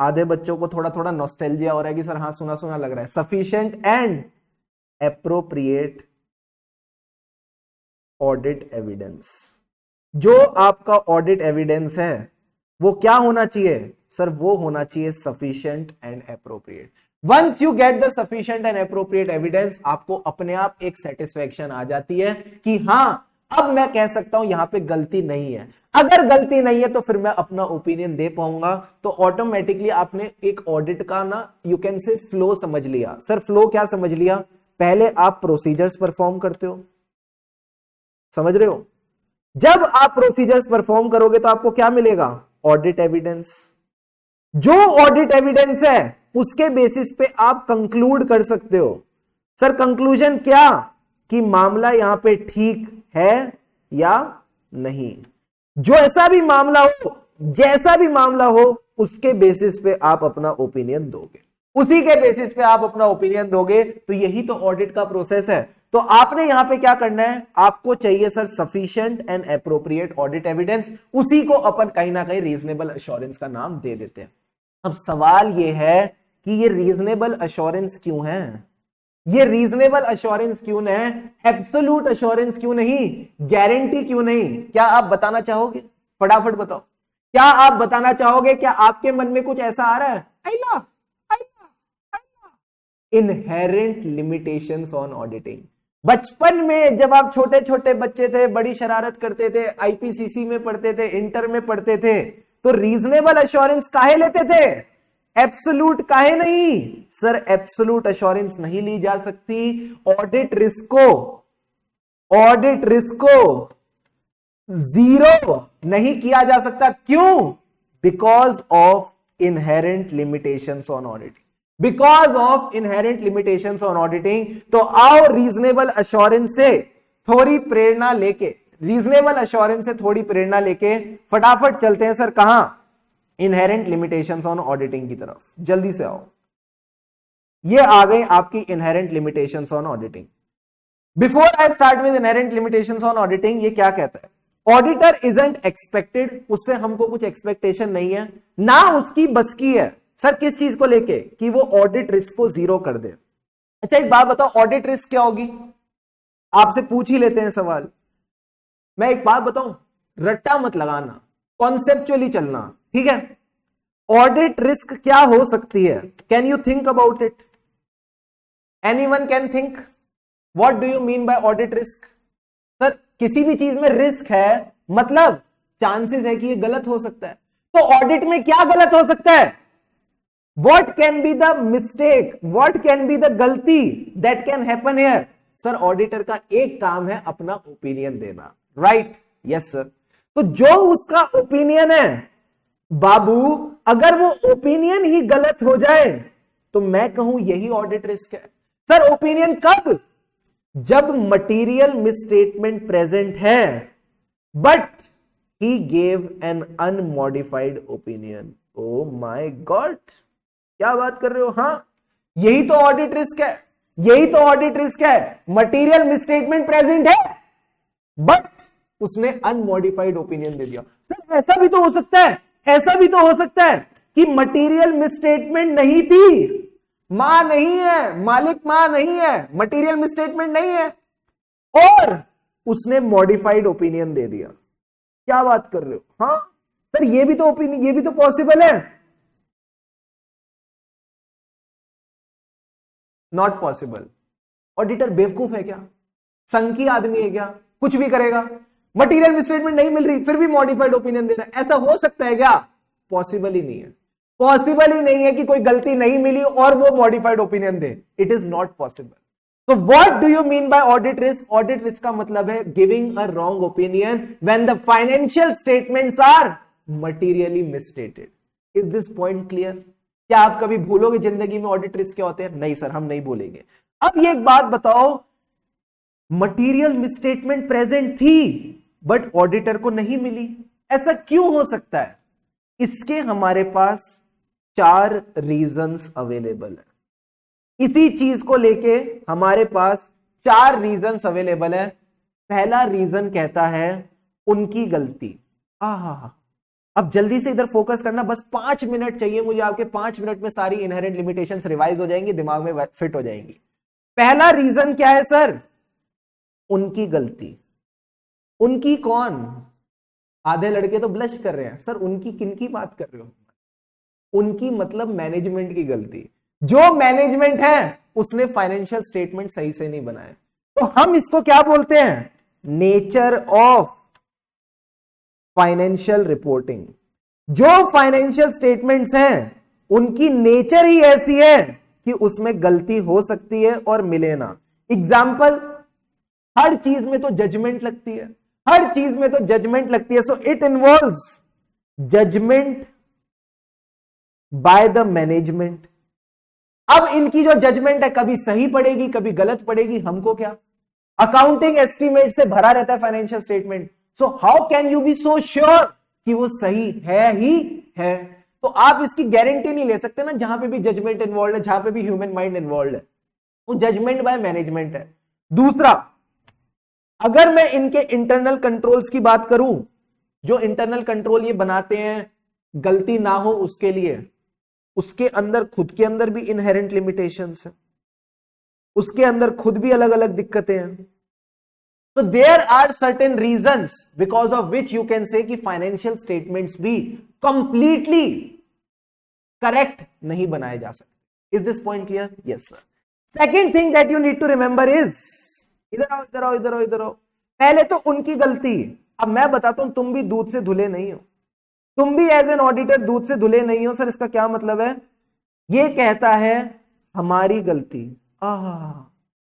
आधे बच्चों को थोड़ा थोड़ा नॉस्टैल्जिया हो रहा है कि सर हाँ सुना सुना लग रहा है। Sufficient and appropriate audit evidence, जो आपका ऑडिट एविडेंस है वो क्या होना चाहिए सर, वो होना चाहिए sufficient and appropriate. Once you get the sufficient and appropriate evidence, आपको अपने आप एक सेटिस्फेक्शन आ जाती है कि हाँ अब मैं कह सकता हूं यहां पे गलती नहीं है। अगर गलती नहीं है तो फिर मैं अपना ओपिनियन दे पाऊंगा। तो ऑटोमेटिकली आपने एक ऑडिट का ना यू कैन से फ्लो समझ लिया। सर फ्लो क्या समझ लिया, पहले आप प्रोसीजर्स परफॉर्म करते हो, समझ रहे हो, जब आप प्रोसीजर्स परफॉर्म करोगे तो आपको क्या मिलेगा, ऑडिट एविडेंस। जो ऑडिट एविडेंस है उसके बेसिस पे आप कंक्लूड कर सकते हो। सर कंक्लूजन क्या, कि मामला यहां पे ठीक है या नहीं। जो ऐसा भी मामला हो, जैसा भी मामला हो, उसके बेसिस पे आप अपना ओपिनियन दोगे, उसी के बेसिस पे आप अपना ओपिनियन दोगे। तो यही तो ऑडिट का प्रोसेस है। तो आपने यहां पे क्या करना है, आपको चाहिए sir sufficient and appropriate audit evidence, उसी को अपन कहीं ना कहीं रीजनेबल एश्योरेंस का नाम दे देते हैं। अब सवाल यह है कि ये रीजनेबल एश्योरेंस क्यों है, ये रीजनेबल एश्योरेंस क्यों है, एब्सोल्यूट एश्योरेंस क्यों नहीं, गारंटी क्यों नहीं, क्या आप बताना चाहोगे, फटाफट बताओ। क्या आप बताना चाहोगे, क्या आपके मन में कुछ ऐसा आ रहा है, इनहेरेंट लिमिटेशंस ऑन ऑडिटिंग। बचपन में जब आप छोटे छोटे बच्चे थे, बड़ी शरारत करते थे, आईपीसीसी में पढ़ते थे, इंटर में पढ़ते थे, तो रीजनेबल एश्योरेंस काहे लेते थे, एब्सोल्यूट काहे नहीं। सर एब्सोल्यूट एश्योरेंस नहीं ली जा सकती, ऑडिट रिस्क को जीरो नहीं किया जा सकता। क्यों, because of inherent limitations on auditing, because of inherent limitations on auditing. तो आओ रीजनेबल एश्योरेंस से थोड़ी प्रेरणा लेके, रीजनेबल एश्योरेंस से थोड़ी प्रेरणा लेके फटाफट चलते हैं सर कहां, इनहेरेंट लिमिटेशंस ऑन ऑडिटिंग की तरफ। जल्दी से आओ, ये आ गई आपकी inherent limitations on auditing. Before I start with inherent limitations on auditing, ये क्या कहता है, ऑडिटर इजंट एक्सपेक्टेड, उससे हमको कुछ एक्सपेक्टेशन नहीं है, ना उसकी बस की है। सर किस चीज को लेके, कि वो ऑडिट रिस्क को जीरो कर दे। अच्छा एक बात बताओ, ऑडिट रिस्क क्या होगी, आपसे पूछ ही लेते हैं सवाल। मैं एक बात बताऊं, रट्टा मत लगाना, कॉन्सेप्चुअली चलना, ठीक है। ऑडिट रिस्क क्या हो सकती है, can you think about it, anyone can think, what do you mean by audit risk. Sir किसी भी चीज में रिस्क है, मतलब चांसेस है कि ये गलत हो सकता है। तो ऑडिट में क्या गलत हो सकता है, what can be the mistake, what can be the गलती that can happen here. Sir auditor का एक काम है अपना ओपिनियन देना, राइट, यस सर। तो जो उसका ओपिनियन है बाबू, अगर वो ओपिनियन ही गलत हो जाए तो मैं कहूं यही ऑडिट रिस्क है। सर ओपिनियन कब, जब मटीरियल मिसस्टेटमेंट प्रेजेंट है but he gave an unmodified opinion. Oh my God, क्या बात कर रहे हो, हाँ यही तो ऑडिट रिस्क है, यही तो ऑडिट रिस्क है। मटीरियल मिसस्टेटमेंट प्रेजेंट है बट उसने अनमॉडिफाइड ओपिनियन दे दिया। सर ऐसा भी तो हो सकता है, ऐसा भी तो हो सकता है कि मटीरियल मिसस्टेटमेंट नहीं थी, मां नहीं है, मालिक मां नहीं है, मटीरियल मिसस्टेटमेंट नहीं है, और उसने मॉडिफाइड ओपिनियन दे दिया। क्या बात कर रहे हो, हाँ सर ये भी तो ओपिनियन, ये भी तो पॉसिबल है, नॉट पॉसिबल। ऑडिटर बेवकूफ है क्या, संकी आदमी है क्या, कुछ भी करेगा, मटीरियल मिसस्टेटमेंट नहीं मिल रही फिर भी मॉडिफाइड ओपिनियन दे रहा है, ऐसा हो सकता है क्या, पॉसिबल ही नहीं है, पॉसिबल ही नहीं है कि कोई गलती नहीं मिली और वो मॉडिफाइड ओपिनियन दे, इट इज नॉट पॉसिबल। तो what do you mean by audit risk, audit risk का मतलब है giving a wrong opinion when the financial statements are materially misstated. Is this point clear, क्या आप कभी भूलोगे जिंदगी में ऑडिट रिस्क क्या होते हैं, नहीं सर हम नहीं भूलेंगे। अब ये एक बात बताओ, मटीरियल मिसस्टेटमेंट प्रेजेंट थी बट ऑडिटर को नहीं मिली, ऐसा क्यों हो सकता है, इसके हमारे पास 4 रीजंस अवेलेबल है। इसी चीज को लेके हमारे पास 4 रीजंस अवेलेबल है। पहला रीजन कहता है उनकी गलती, अब जल्दी से इधर फोकस करना, बस 5 मिनट चाहिए मुझे आपके, 5 मिनट में सारी इनहेरेंट लिमिटेशंस रिवाइज हो जाएंगी, दिमाग में फिट हो जाएंगी। पहला रीजन क्या है सर? उनकी गलती। उनकी कौन? आधे लड़के तो ब्लश कर रहे हैं, सर उनकी किनकी बात कर रहे हो? उनकी मतलब मैनेजमेंट की गलती। जो मैनेजमेंट है उसने फाइनेंशियल स्टेटमेंट सही से नहीं बनाए। तो हम इसको क्या बोलते हैं? Nature of financial reporting. जो फाइनेंशियल स्टेटमेंट्स हैं उनकी नेचर ही ऐसी है कि उसमें गलती हो सकती है और मिले ना। एग्जाम्पल, हर चीज में तो जजमेंट लगती है, हर चीज में तो जजमेंट लगती है, so it involves judgement by the management. अब इनकी जो जजमेंट है कभी सही पड़ेगी कभी गलत पड़ेगी, हमको क्या? अकाउंटिंग एस्टीमेट से भरा रहता है financial statement, so how can you be so sure कि वो सही है ही है? तो आप इसकी गारंटी नहीं ले सकते ना, जहां पे भी जजमेंट इन्वॉल्व है, जहां पे भी ह्यूमन माइंड इन्वॉल्व है, वो जजमेंट बाय मैनेजमेंट है। दूसरा, अगर मैं इनके इंटरनल कंट्रोल्स की बात करूं, जो इंटरनल कंट्रोल ये बनाते हैं गलती ना हो उसके लिए, उसके अंदर खुद के अंदर भी इनहेरेंट लिमिटेशंस है, उसके अंदर खुद भी अलग अलग दिक्कतें हैं। तो there are certain reasons because of which you can say कि फाइनेंशियल स्टेटमेंट्स भी कंप्लीटली करेक्ट नहीं बनाए जा सकते। Is this point clear? Yes sir. Second thing that you need to remember is, इधर आओ इधर आओ इधर आओ इधर आओ। पहले तो उनकी गलती। अब मैं बताता हूं, तुम भी दूध से धुले नहीं हो, तुम भी एज एन ऑडिटर दूध से धुले नहीं हो। सर इसका क्या मतलब है? ये कहता है हमारी गलती,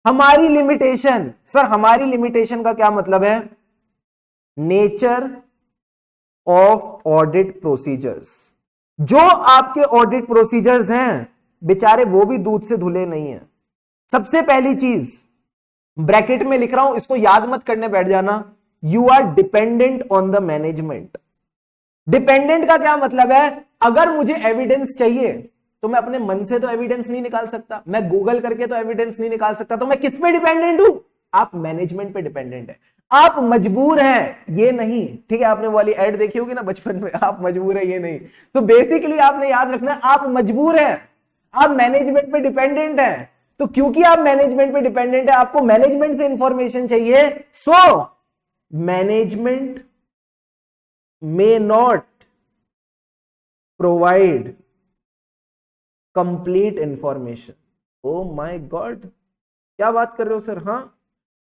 हमारी लिमिटेशन। सर हमारी लिमिटेशन का क्या मतलब है? Nature of audit procedures. जो आपके ऑडिट प्रोसीजर्स हैं बेचारे वो भी दूध से धुले नहीं है। सबसे पहली चीज ब्रैकेट में लिख रहा हूं, इसको याद मत करने बैठ जाना, you are dependent on the management. Dependent का क्या मतलब है? अगर मुझे एविडेंस चाहिए तो मैं अपने मन से तो एविडेंस नहीं निकाल सकता, मैं गूगल करके तो एविडेंस नहीं निकाल सकता, तो मैं किस पे डिपेंडेंट हूं? आप मैनेजमेंट पे डिपेंडेंट है। आप मजबूर हैं ये नहीं, ठीक है? आपने वाली एड देखी होगी ना बचपन में, आप मजबूर है ये नहीं। तो बेसिकली आपने याद रखना है आप मजबूर हैं, आप मैनेजमेंट पे डिपेंडेंट है। तो क्योंकि आप मैनेजमेंट पे डिपेंडेंट है, आपको मैनेजमेंट से इंफॉर्मेशन चाहिए, so management may not provide complete information। oh my god, क्या बात कर रहे हो सर? हाँ,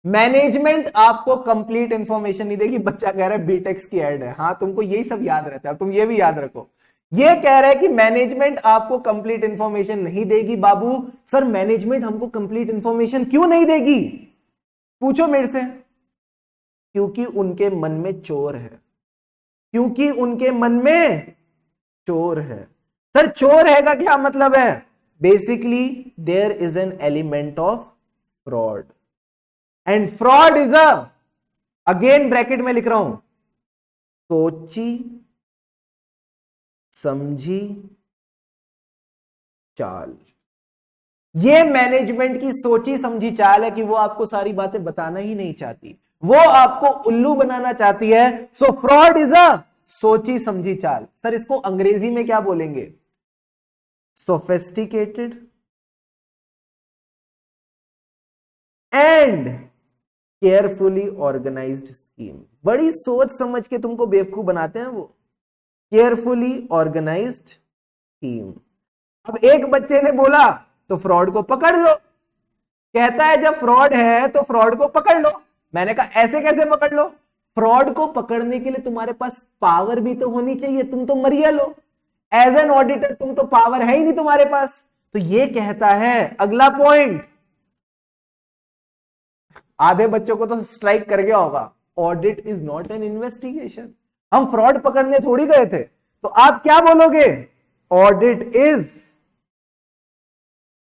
मैनेजमेंट आपको कंप्लीट इंफॉर्मेशन नहीं देगी। बच्चा कह रहा है बीटेक्स की एड है। हाँ, तुमको यही सब याद रहता है, तुम ये भी याद रखो। ये कह रहा है कि मैनेजमेंट आपको कंप्लीट इंफॉर्मेशन नहीं देगी। बाबू सर मैनेजमेंट हमको कंप्लीट इंफॉर्मेशन क्यों नहीं देगी? पूछो मेरे से। क्योंकि उनके मन में चोर है, क्योंकि उनके मन में चोर है। सर चोर है का क्या मतलब है? Basically there is an element of fraud, and fraud is again bracket में लिख रहा हूं, सोची समझी चाल। ये मैनेजमेंट की सोची समझी चाल है कि वो आपको सारी बातें बताना ही नहीं चाहती, वो आपको उल्लू बनाना चाहती है। सो फ्रॉड इज अ सोची समझी चाल। सर इसको अंग्रेजी में क्या बोलेंगे? Sophisticated and carefully organised scheme. बड़ी सोच समझ के तुमको बेवकूफ बनाते हैं वो। Carefully organised scheme. अब एक बच्चे ने बोला तो फ्रॉड को पकड़ लो, कहता है जब फ्रॉड है तो फ्रॉड को पकड़ लो। मैंने कहा ऐसे कैसे पकड़ लो? फ्रॉड को पकड़ने के लिए तुम्हारे पास पावर भी तो होनी चाहिए, तुम तो मरियल हो। एज एन ऑडिटर तुम तो पावर है ही नहीं तुम्हारे पास। तो ये कहता है अगला पॉइंट, आधे बच्चों को तो स्ट्राइक कर गया होगा, audit is not an investigation. हम फ्रॉड पकड़ने थोड़ी गए थे। तो आप क्या बोलोगे? Audit is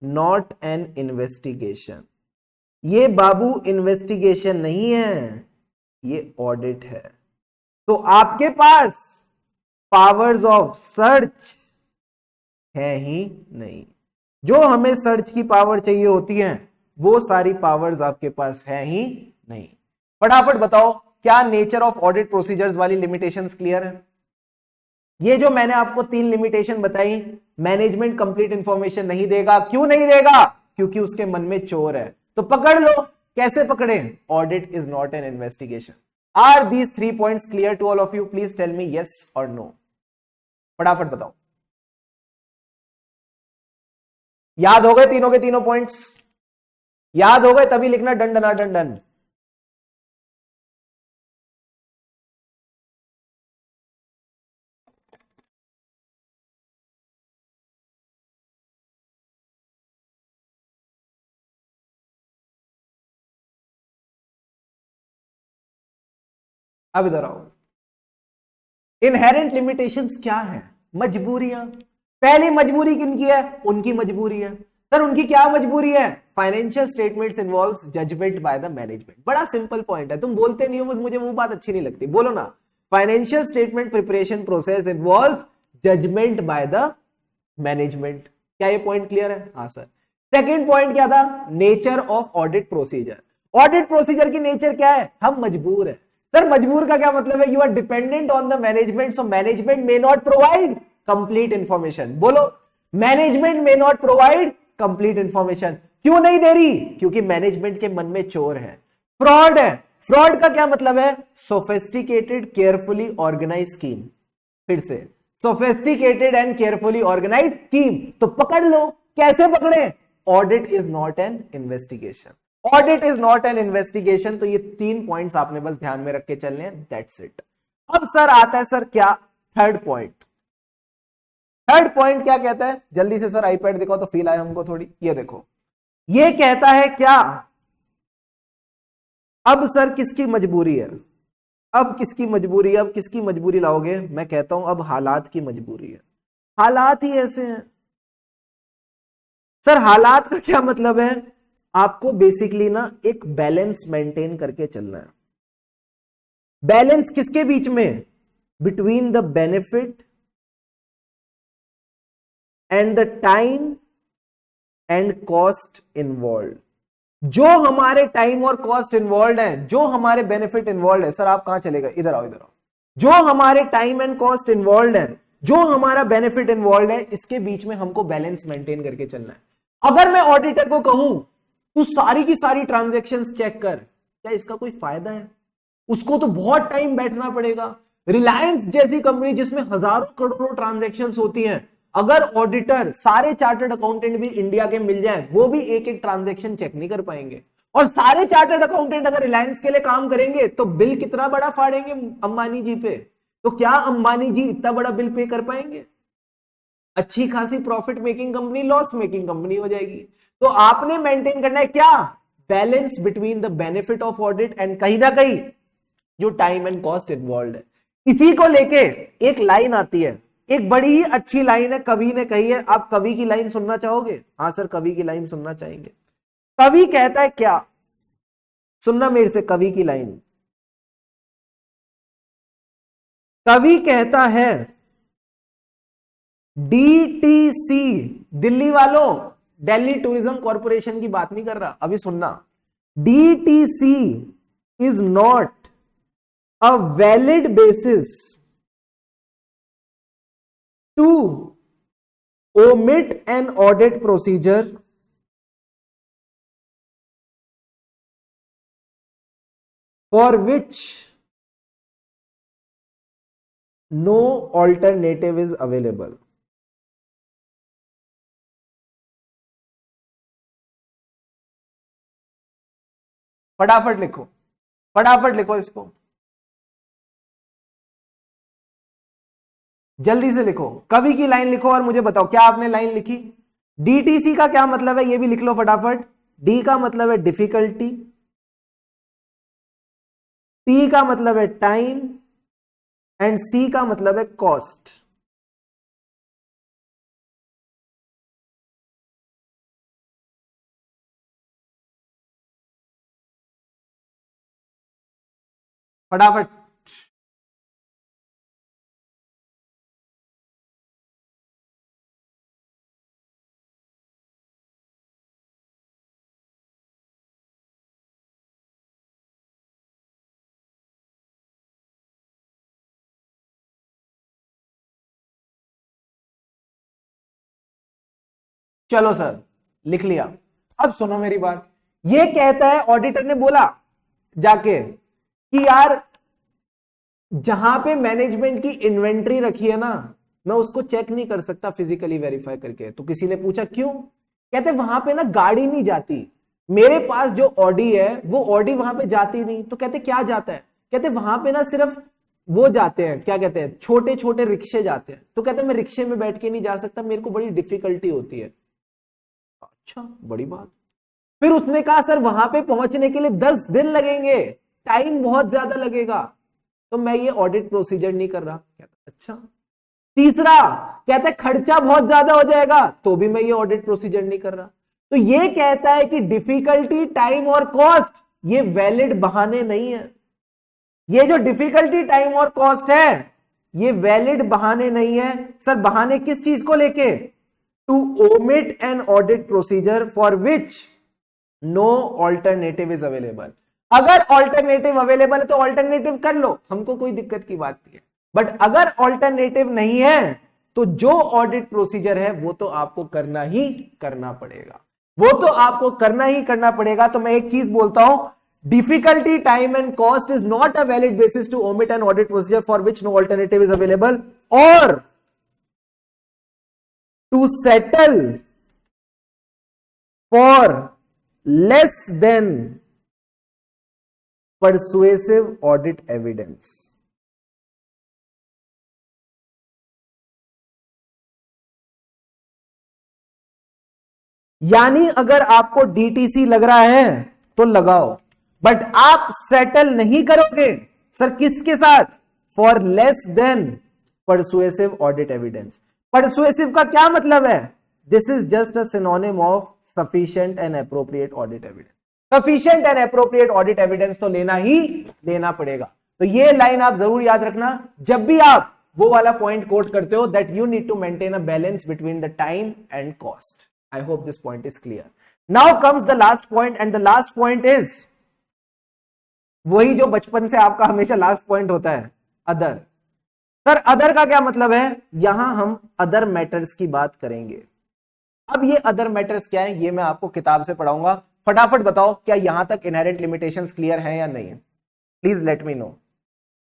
not an investigation. ये बाबू इन्वेस्टिगेशन नहीं है, ये ऑडिट है। तो आपके पास पावर्स ऑफ सर्च है ही नहीं। जो हमें सर्च की पावर चाहिए होती है वो सारी पावर्स आपके पास है ही नहीं। फटाफट बताओ क्या नेचर ऑफ ऑडिट प्रोसीजर्स वाली लिमिटेशंस क्लियर है? ये जो मैंने आपको 3 लिमिटेशन बताई, मैनेजमेंट कंप्लीट इंफॉर्मेशन नहीं देगा। क्यों नहीं देगा? क्योंकि उसके मन में चोर है। तो पकड़ लो। कैसे पकड़े? Audit is not an investigation. Are these 3 points clear to all of you? Please tell me yes और नो। फटाफट बताओ। याद हो गए तीनों के तीनों पॉइंट्स? याद हो गए? तभी लिखना डन डना डन डन। अब इधर आओ। इनहेरेंट लिमिटेशंस क्या है? मजबूरियां। पहली मजबूरी किनकी है? उनकी मजबूरी है। सर उनकी क्या मजबूरी है? Financial statements involves judgement by the management. बड़ा सिंपल पॉइंट है, तुम बोलते नहीं हो, बस मुझे वो बात अच्छी नहीं लगती। बोलो ना, financial statement preparation process involves judgement by the management. क्या ये पॉइंट क्लियर है? हाँ सर। सेकेंड पॉइंट क्या था? Nature of audit procedure. Audit procedure की नेचर क्या है? हम मजबूर है। सर मजबूर का क्या मतलब है? You are dependent on the management, so management may not provide complete information. बोलो, management may not provide complete information. क्यों नहीं दे रही? क्योंकि मैनेजमेंट के मन में चोर है, फ्रॉड है। फ्रॉड का क्या मतलब है? Sophisticated carefully organise scheme. फिर से, sophisticated and carefully organise scheme. तो पकड़ लो। कैसे पकड़े? Audit is not an investigation. Audit is not an investigation. तो ये 3 पॉइंट्स आपने बस ध्यान में रख के चलने हैं, दैट्स इट। अब सर आता है सर क्या? Third point. थर्ड पॉइंट क्या कहता है? जल्दी से सर आईपैड दिखाओ तो फील आए हमको थोड़ी। ये देखो, ये कहता है क्या? अब सर किसकी मजबूरी है? अब किसकी मजबूरी है? अब किसकी मजबूरी लाओगे? मैं कहता हूं अब हालात की मजबूरी है। हालात ही ऐसे हैं सर। हालात का क्या मतलब है? आपको बेसिकली ना एक बैलेंस मेंटेन करके चलना है। बैलेंस किसके बीच में? Between the benefit and the time and cost involve. जो हमारे टाइम और कॉस्ट इन्वॉल्व है, जो हमारे बेनिफिट इन्वॉल्व है। सर आप कहां चले गए? इधर आओ, इधर आओ। जो हमारे टाइम एंड कॉस्ट इन्वॉल्व है, जो हमारा बेनिफिट इन्वॉल्व है, इसके बीच में हमको बैलेंस मेंटेन करके चलना है। अगर मैं ऑडिटर को कहूं तू सारी की सारी ट्रांजैक्शंस चेक कर, क्या इसका कोई फायदा है? उसको तो बहुत टाइम बैठना पड़ेगा। रिलायंस जैसी कंपनी जिसमें हजारों करोड़ों ट्रांजैक्शंस होती हैं, अगर ऑडिटर सारे चार्टर्ड अकाउंटेंट भी इंडिया के मिल जाएं, वो भी एक एक ट्रांजैक्शन चेक नहीं कर पाएंगे। और सारे चार्टर्ड अकाउंटेंट अगर रिलायंस के लिए काम करेंगे तो बिल कितना बड़ा फाड़ेंगे अंबानी जी पे। तो क्या अंबानी जी इतना बड़ा बिल पे कर पाएंगे? अच्छी खासी profit making company loss making company हो जाएगी। तो आपने मेंटेन करना है क्या? Balance between the benefit of audit and कहीं ना कहीं जो टाइम एंड कॉस्ट इन्वॉल्व है। इसी को लेके एक लाइन आती है, एक बड़ी ही अच्छी लाइन है, कवि ने कही है। आप कवि की लाइन सुनना चाहोगे? हाँ सर, कवि की लाइन सुनना चाहेंगे। कवि कहता है क्या? सुनना मेरे से कवि की लाइन। कवि कहता है डीटीसी, दिल्ली वालों, दिल्ली टूरिज्म कॉरपोरेशन की बात नहीं कर रहा, अभी सुनना। DTC is not a valid basis to omit an audit procedure for which no alternative is available. फटाफट लिखो, फटाफट लिखो इसको, जल्दी से लिखो। कवि की लाइन लिखो और मुझे बताओ क्या आपने लाइन लिखी? डीटीसी का क्या मतलब है ये भी लिख लो फटाफट। डी का मतलब है डिफिकल्टी, टी का मतलब है टाइम एंड सी का मतलब है कॉस्ट। फटाफट। चलो सर लिख लिया। अब सुनो मेरी बात, ये कहता है ऑडिटर ने बोला जाके कि यार जहां पे मैनेजमेंट की इन्वेंट्री रखी है ना, मैं उसको चेक नहीं कर सकता फिजिकली वेरीफाई करके। तो किसी ने पूछा क्यों, कहते वहां पे ना गाड़ी नहीं जाती, मेरे पास जो ऑडी है वो ऑडी वहां पे जाती नहीं। तो कहते क्या जाता है, कहते वहां पे ना सिर्फ वो जाते हैं, क्या कहते हैं, छोटे छोटे रिक्शे जाते हैं। तो कहते मैं रिक्शे में बैठ के नहीं जा सकता, मेरे को बड़ी डिफिकल्टी होती है। अच्छा बड़ी बात। फिर उसने कहा सर वहां पे पहुंचने के लिए 10 दिन लगेंगे, टाइम बहुत ज्यादा लगेगा, तो मैं ये ऑडिट प्रोसीजर नहीं कर रहा। कहता अच्छा। तीसरा कहता है खर्चा बहुत ज्यादा हो जाएगा, तो भी मैं ये ऑडिट प्रोसीजर नहीं कर रहा। तो ये कहता है कि डिफिकल्टी, टाइम और कॉस्ट ये वैलिड बहाने नहीं है। ये जो डिफिकल्टी, टाइम और कॉस्ट है ये वैलिड बहाने नहीं है। सर बहाने किस चीज को लेके, to omit an audit procedure for which no alternative is available. अगर ऑल्टरनेटिव अवेलेबल है तो ऑल्टरनेटिव कर लो, हमको कोई दिक्कत की बात नहीं है। बट अगर ऑल्टरनेटिव नहीं है तो जो ऑडिट प्रोसीजर है वो तो आपको करना ही करना पड़ेगा, वो तो आपको करना ही करना पड़ेगा। तो मैं एक चीज बोलता हूं, difficulty, time and cost is not a valid basis to omit an audit procedure for which no alternative is available, or to settle for less than persuasive audit evidence। यानी अगर आपको डीटीसी लग रहा है तो लगाओ, बट आप settle नहीं करोगे सर किसके साथ, for less than persuasive audit evidence. Persuasive का क्या मतलब है, this is just a synonym of sufficient and appropriate audit evidence. Sufficient and appropriate audit evidence तो लेना ही लेना पड़ेगा। तो ये लाइन आप जरूर याद रखना जब भी आप वो वाला पॉइंट कोट करते हो, that you need to maintain a balance between the time and cost. I hope this point is clear. Now comes the last point, and the last point is वही जो बचपन से आपका हमेशा लास्ट पॉइंट होता है, अदर। सर अदर का क्या मतलब है, यहां हम अदर मैटर्स की बात करेंगे। अब ये अदर मैटर्स क्या है, ये मैं आपको किताब से पढ़ाऊंगा। फटाफट बताओ क्या यहां तक इनहेरेंट लिमिटेशंस क्लियर है या नहीं? Please let me know,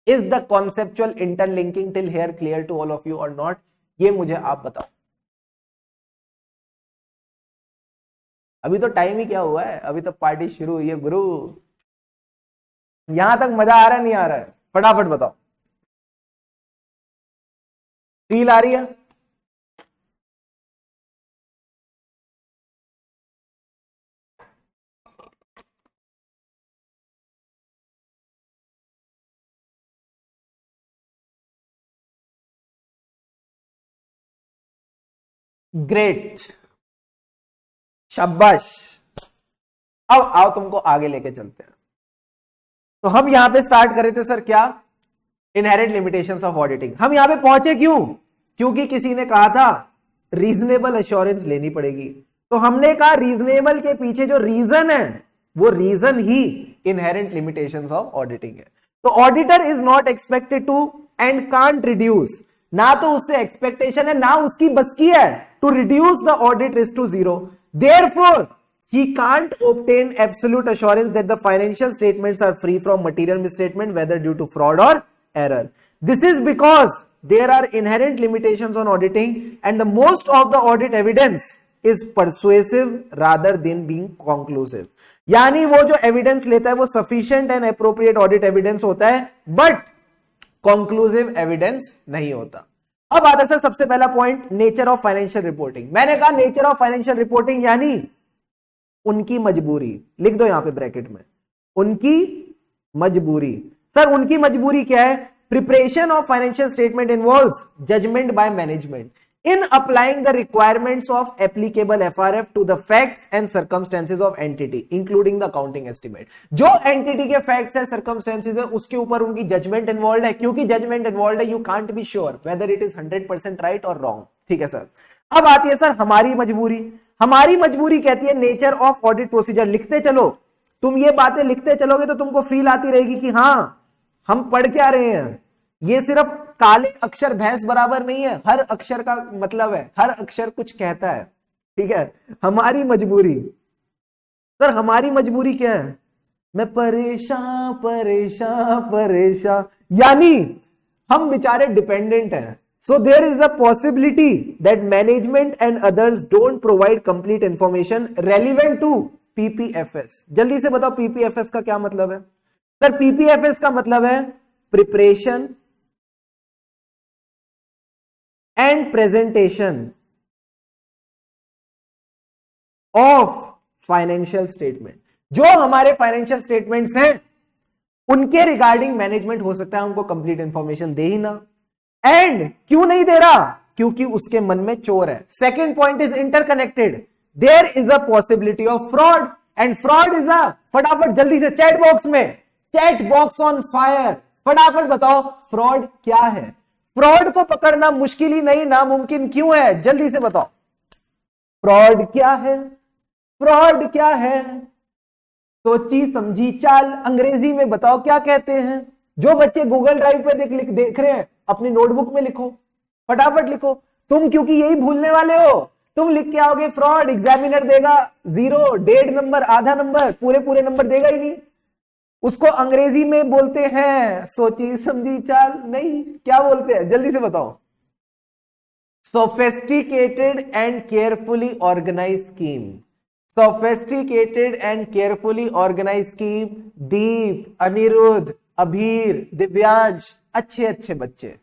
is the conceptual interlinking till here clear to all of you और नॉट? ये मुझे आप बताओ। अभी तो टाइम ही क्या हुआ है, अभी तो पार्टी शुरू हुई है गुरु। यहां तक मजा आ रहा है नहीं आ रहा है? फटाफट बताओ, फील आ रही है? ग्रेट, शाबाश। अब आओ तुमको आगे लेके चलते हैं। तो हम यहां पे स्टार्ट कर रहे थे सर क्या, इनहेरेंट लिमिटेशंस ऑफ ऑडिटिंग। हम यहां पे पहुंचे क्यों, क्योंकि किसी ने कहा था रीजनेबल एश्योरेंस लेनी पड़ेगी। तो हमने कहा रीजनेबल के पीछे जो रीजन है वो रीजन ही इनहेरेंट लिमिटेशंस ऑफ ऑडिटिंग है। तो auditor is not expected to and can't reduce, ना तो उससे एक्सपेक्टेशन है ना उसकी बस की है to reduce the audit risk to zero. Therefore he can't obtain absolute assurance that the financial statements are free from material misstatement, whether due to fraud or error. This is because there are inherent limitations on auditing, and the most of the audit evidence is persuasive rather than being conclusive. यानी वो जो evidence लेता है वो sufficient and appropriate audit evidence होता है, but conclusive evidence नहीं होता। अब आता है सर सबसे पहला point, nature of financial reporting. मैंने कहा नेचर ऑफ फाइनेंशियल रिपोर्टिंग यानी उनकी मजबूरी, लिख दो यहां पे ब्रैकेट में, उनकी मजबूरी। सर उनकी मजबूरी क्या है, preparation of financial statement involves judgement by management in applying the requirements of applicable FRF to the facts and circumstances of entity including the accounting estimate. जो एंटिटी के फैक्ट्स है, सर्कमस्टेंसेज है, उसके ऊपर उनकी जजमेंट इन्वॉल्व है। क्योंकि judgement involve है, you can't be sure whether it is 100% right और रॉन्ग। ठीक है सर। अब आती है सर हमारी मजबूरी। हमारी मजबूरी कहती है नेचर ऑफ ऑडिट प्रोसीजर। लिखते चलो, तुम ये बातें लिखते चलोगे तो तुमको फील आती रहेगी कि हां हम पढ़ क्या रहे हैं। ये सिर्फ काले अक्षर भैंस बराबर नहीं है, हर अक्षर का मतलब है, हर अक्षर कुछ कहता है। ठीक है, हमारी मजबूरी। सर हमारी मजबूरी क्या है? मैं परेशान परेशान परेशान, यानी हम बेचारे डिपेंडेंट हैं। So there is a possibility that management and others don't provide complete information relevant to PPFS. जल्दी से बताओ पीपीएफएस का क्या मतलब है? सर पीपीएफएस का मतलब है preparation and presentation of financial statement. जो हमारे फाइनेंशियल स्टेटमेंट्स हैं उनके रिगार्डिंग मैनेजमेंट हो सकता है हमको कंप्लीट इंफॉर्मेशन दे ही ना। एंड क्यों नहीं दे रहा? क्योंकि उसके मन में चोर है। Second point is interconnected, there is a possibility of fraud, and fraud is a, फटाफट जल्दी से चैट बॉक्स में, चैट बॉक्स ऑन फायर, फटाफट बताओ फ्रॉड क्या है? फ्रॉड को पकड़ना मुश्किल ही नहीं नामुमकिन क्यों है? जल्दी से बताओ फ्रॉड क्या है? फ्रॉड क्या है? सोची समझी चाल, अंग्रेजी में बताओ क्या कहते हैं? जो बच्चे गूगल ड्राइव पे देख रहे हैं अपनी नोटबुक में लिखो, फटाफट लिखो। तुम क्योंकि यही भूलने वाले हो, तुम लिख के आओगे फ्रॉड, एग्जामिनर देगा 0, 1.5 नंबर, आधा नंबर, पूरे नंबर देगा ही नहीं। उसको अंग्रेजी में बोलते हैं सोची समझी चाल, नहीं क्या बोलते हैं? जल्दी से बताओ। Sophisticated and carefully organise scheme, sophisticated and carefully organise scheme. Deep, Aniruddh, Abhir, Divyansh, अच्छे अच्छे बच्चे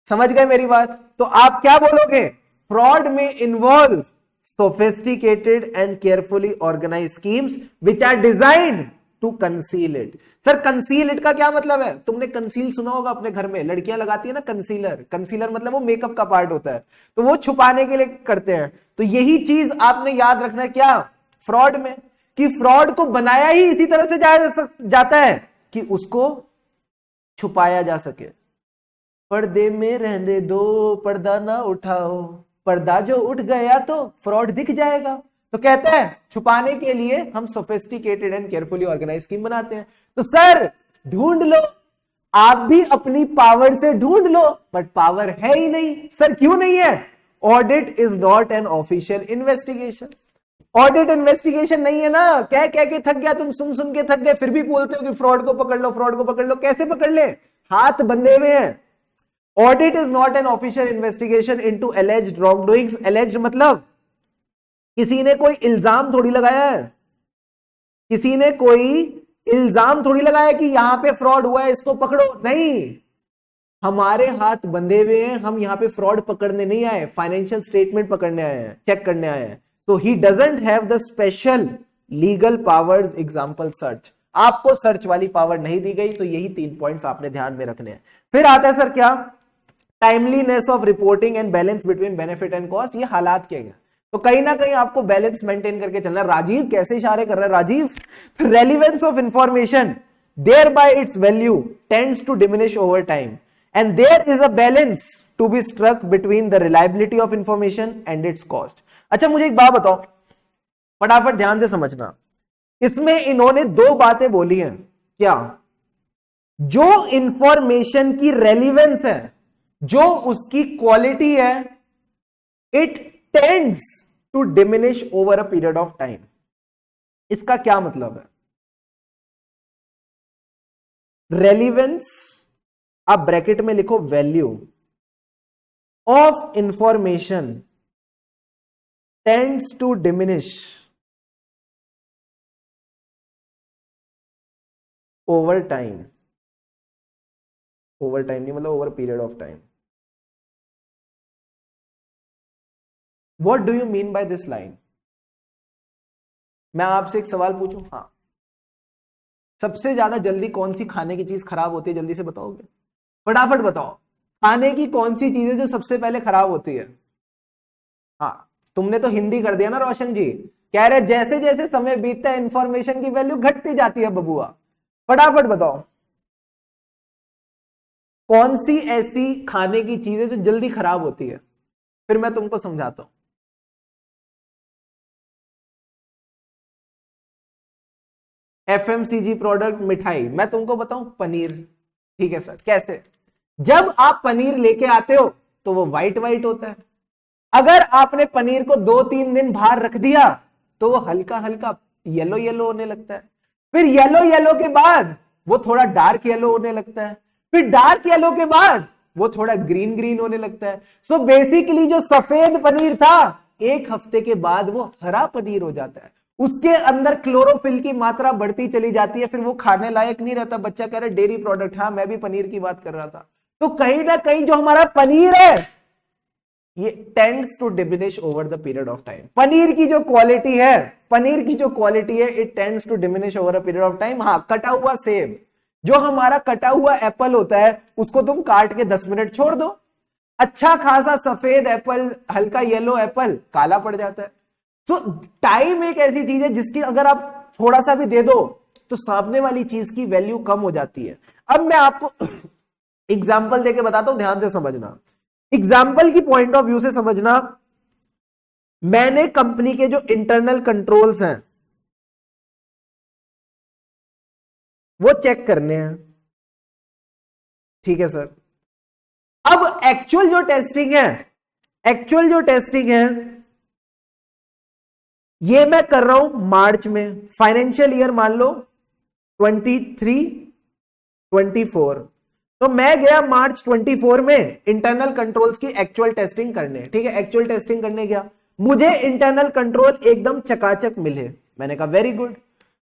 समझ गए मेरी बात? तो आप क्या बोलोगे? फ्रॉड में involve sophisticated and carefully organise schemes which are designed to conceal it. Sir conceal it का क्या मतलब है? तुमने कंसील सुना होगा अपने घर में, लड़कियां लगाती है ना कंसीलर। कंसीलर मतलब वो मेकअप का पार्ट होता है, तो वो छुपाने के लिए करते हैं। तो यही चीज आपने याद रखना है क्या फ्रॉड में, कि फ्रॉड को बनाया ही इसी तरह से जाता है कि उसको छुपाया जा सके। पर्दे में रहने दो, पर्दा ना उठाओ, पर्दा जो उठ गया तो फ्रॉड दिख जाएगा। तो कहते हैं छुपाने के लिए हम sophisticated and carefully organise scheme बनाते हैं। तो सर ढूंढ लो, आप भी अपनी पावर से ढूंढ लो, बट पावर है ही नहीं। सर क्यों नहीं है? Audit is not an official investigation. Audit investigation नहीं है ना। कह के थक गया, तुम सुन के थक गए, फिर भी बोलते हो कि फ्रॉड को पकड़ लो, फ्रॉड को पकड़ लो। कैसे पकड़ ले? हाथ बंधे हुए हैं। Audit is not an official investigation into alleged wrongdoings. Alleged मतलब किसी ने कोई इल्जाम थोड़ी लगाया है, किसी ने कोई इल्जाम थोड़ी लगाया कि यहां पे फ्रॉड हुआ है इसको पकड़ो, नहीं। हमारे हाथ बंधे हुए हैं, हम यहां पे फ्रॉड पकड़ने नहीं आए, फाइनेंशियल स्टेटमेंट पकड़ने आए हैं, चेक करने आए हैं। तो he doesn't have the special legal powers, example search. आपको सर्च वाली पावर नहीं दी गई, तो यही 3 पॉइंट्स आपने ध्यान में रखने हैं। फिर आता है सर क्या? Timeliness of reporting and balance between benefit and cost. ये हालात क्या है? तो कहीं ना कहीं आपको बैलेंस मेंटेन करके चलना। राजीव कैसे इशारे कर रहा है Rajiv? Relevance of information, thereby its value tends to diminish over time, and there is a balance to be struck between the reliability of information and its cost. अच्छा मुझे एक बात बताओ, फटाफट ध्यान से समझना। इसमें इन्होंने 2 बातें बोली हैं। क्या? जो इंफॉर्मेशन की रेलिवेंस है, जो उसकी क्वालिटी है, it tends to diminish over a period of time. इसका क्या मतलब है? रेलिवेंस, आप ब्रैकेट में लिखो value of information tends to diminish over time. Over time नहीं मतलब over period of time. What do you mean by this line? मैं आपसे एक सवाल पूछूं? हाँ, सबसे ज्यादा जल्दी कौन सी खाने की चीज खराब होती है? जल्दी से बताओगे, फटाफट बताओ। खाने की कौन सी चीज है जो सबसे पहले खराब होती है? हाँ, तुमने तो हिंदी कर दिया ना रोशन जी। कह रहे जैसे जैसे समय बीतता है इंफॉर्मेशन की वैल्यू घटती जाती है बबुआ। फटाफट बताओ कौन सी ऐसी खाने की चीज है जो जल्दी खराब होती है? फिर मैं तुमको समझाता हूं। एफएमसीजी प्रोडक्ट, मिठाई। मैं तुमको बताऊं पनीर। ठीक है सर, कैसे? जब आप पनीर लेके आते हो तो वो व्हाइट व्हाइट होता है। अगर आपने पनीर को 2-3 दिन बाहर रख दिया तो वो हल्का हल्का येलो येलो होने लगता है, फिर येलो येलो के बाद वो थोड़ा डार्क येलो होने लगता है, फिर डार्क येलो के बाद वो थोड़ा ग्रीन ग्रीन होने लगता है। सो बेसिकली जो सफेद पनीर था 1 हफ्ते के बाद वो हरा पनीर हो जाता है, उसके अंदर क्लोरोफिल की मात्रा बढ़ती चली जाती है, फिर वो खाने लायक नहीं रहता। बच्चा कह रहा है डेयरी प्रोडक्ट, हाँ मैं भी पनीर की बात कर रहा था। तो कहीं ना कहीं जो हमारा पनीर है ये tends to diminish over the period of time. पनीर की जो क्वालिटी है, पनीर की जो क्वालिटी है it tends to diminish over a period of time. हाँ, कटा हुआ सेब, जो हमारा कटा हुआ एप्पल होता है उसको तुम काट के 10 मिनट छोड़ दो, अच्छा खासा सफेद एप्पल, हल्का येलो एप्पल काला पड़ जाता है। सो टाइम एक ऐसी चीज है जिसकी अगर आप थोड़ा सा भी दे दो तो सामने वाली चीज की वैल्यू कम हो जाती है। अब मैं आपको एग्जाम्पल देके बताता हूं, ध्यान से समझना, एग्जाम्पल की पॉइंट ऑफ व्यू से समझना। मैंने कंपनी के जो इंटरनल कंट्रोल्स हैं वो चेक करने हैं, ठीक है सर। अब एक्चुअल जो टेस्टिंग है, एक्चुअल जो टेस्टिंग है ये मैं कर रहा हूं मार्च में, फाइनेंशियल ईयर मान लो 23-24। तो मैं गया मार्च 24 में इंटरनल कंट्रोल्स की एक्चुअल टेस्टिंग करने, ठीक है, एक्चुअल टेस्टिंग करने गया, मुझे इंटरनल कंट्रोल एकदम चकाचक मिले, मैंने कहा वेरी गुड।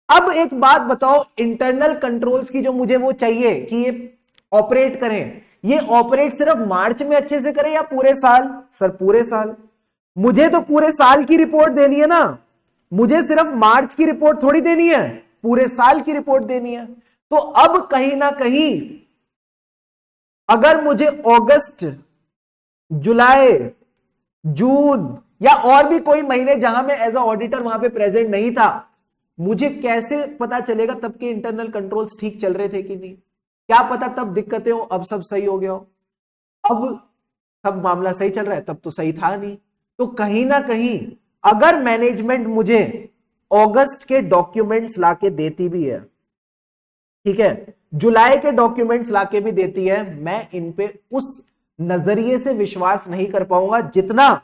अब एक बात बताओ, इंटरनल कंट्रोल्स की जो मुझे वो चाहिए कि ये ऑपरेट करें, ये ऑपरेट सिर्फ मार्च में अच्छे से करें या पूरे साल? सर पूरे साल। मुझे तो पूरे साल की रिपोर्ट देनी है ना, मुझे सिर्फ मार्च की रिपोर्ट थोड़ी देनी है, पूरे साल की रिपोर्ट देनी है। तो अब कहीं ना कहीं अगर मुझे अगस्त, जुलाई, जून या और भी कोई महीने जहां मैं एज अ ऑडिटर वहां पे प्रेजेंट नहीं था, मुझे कैसे पता चलेगा तब के इंटरनल कंट्रोल्स ठीक चल रहे थे कि नहीं? क्या पता तब दिक्कतें हो, अब सब सही हो गया हो। अब सब मामला सही चल रहा है, तब तो सही था नहीं। तो कहीं ना कहीं अगर मैनेजमेंट मुझे अगस्त के डॉक्यूमेंट्स लाके देती भी है, ठीक है, जुलाई के डॉक्यूमेंट्स लाके भी देती है, मैं इन पे उस नजरिए से विश्वास नहीं कर पाऊंगा जितना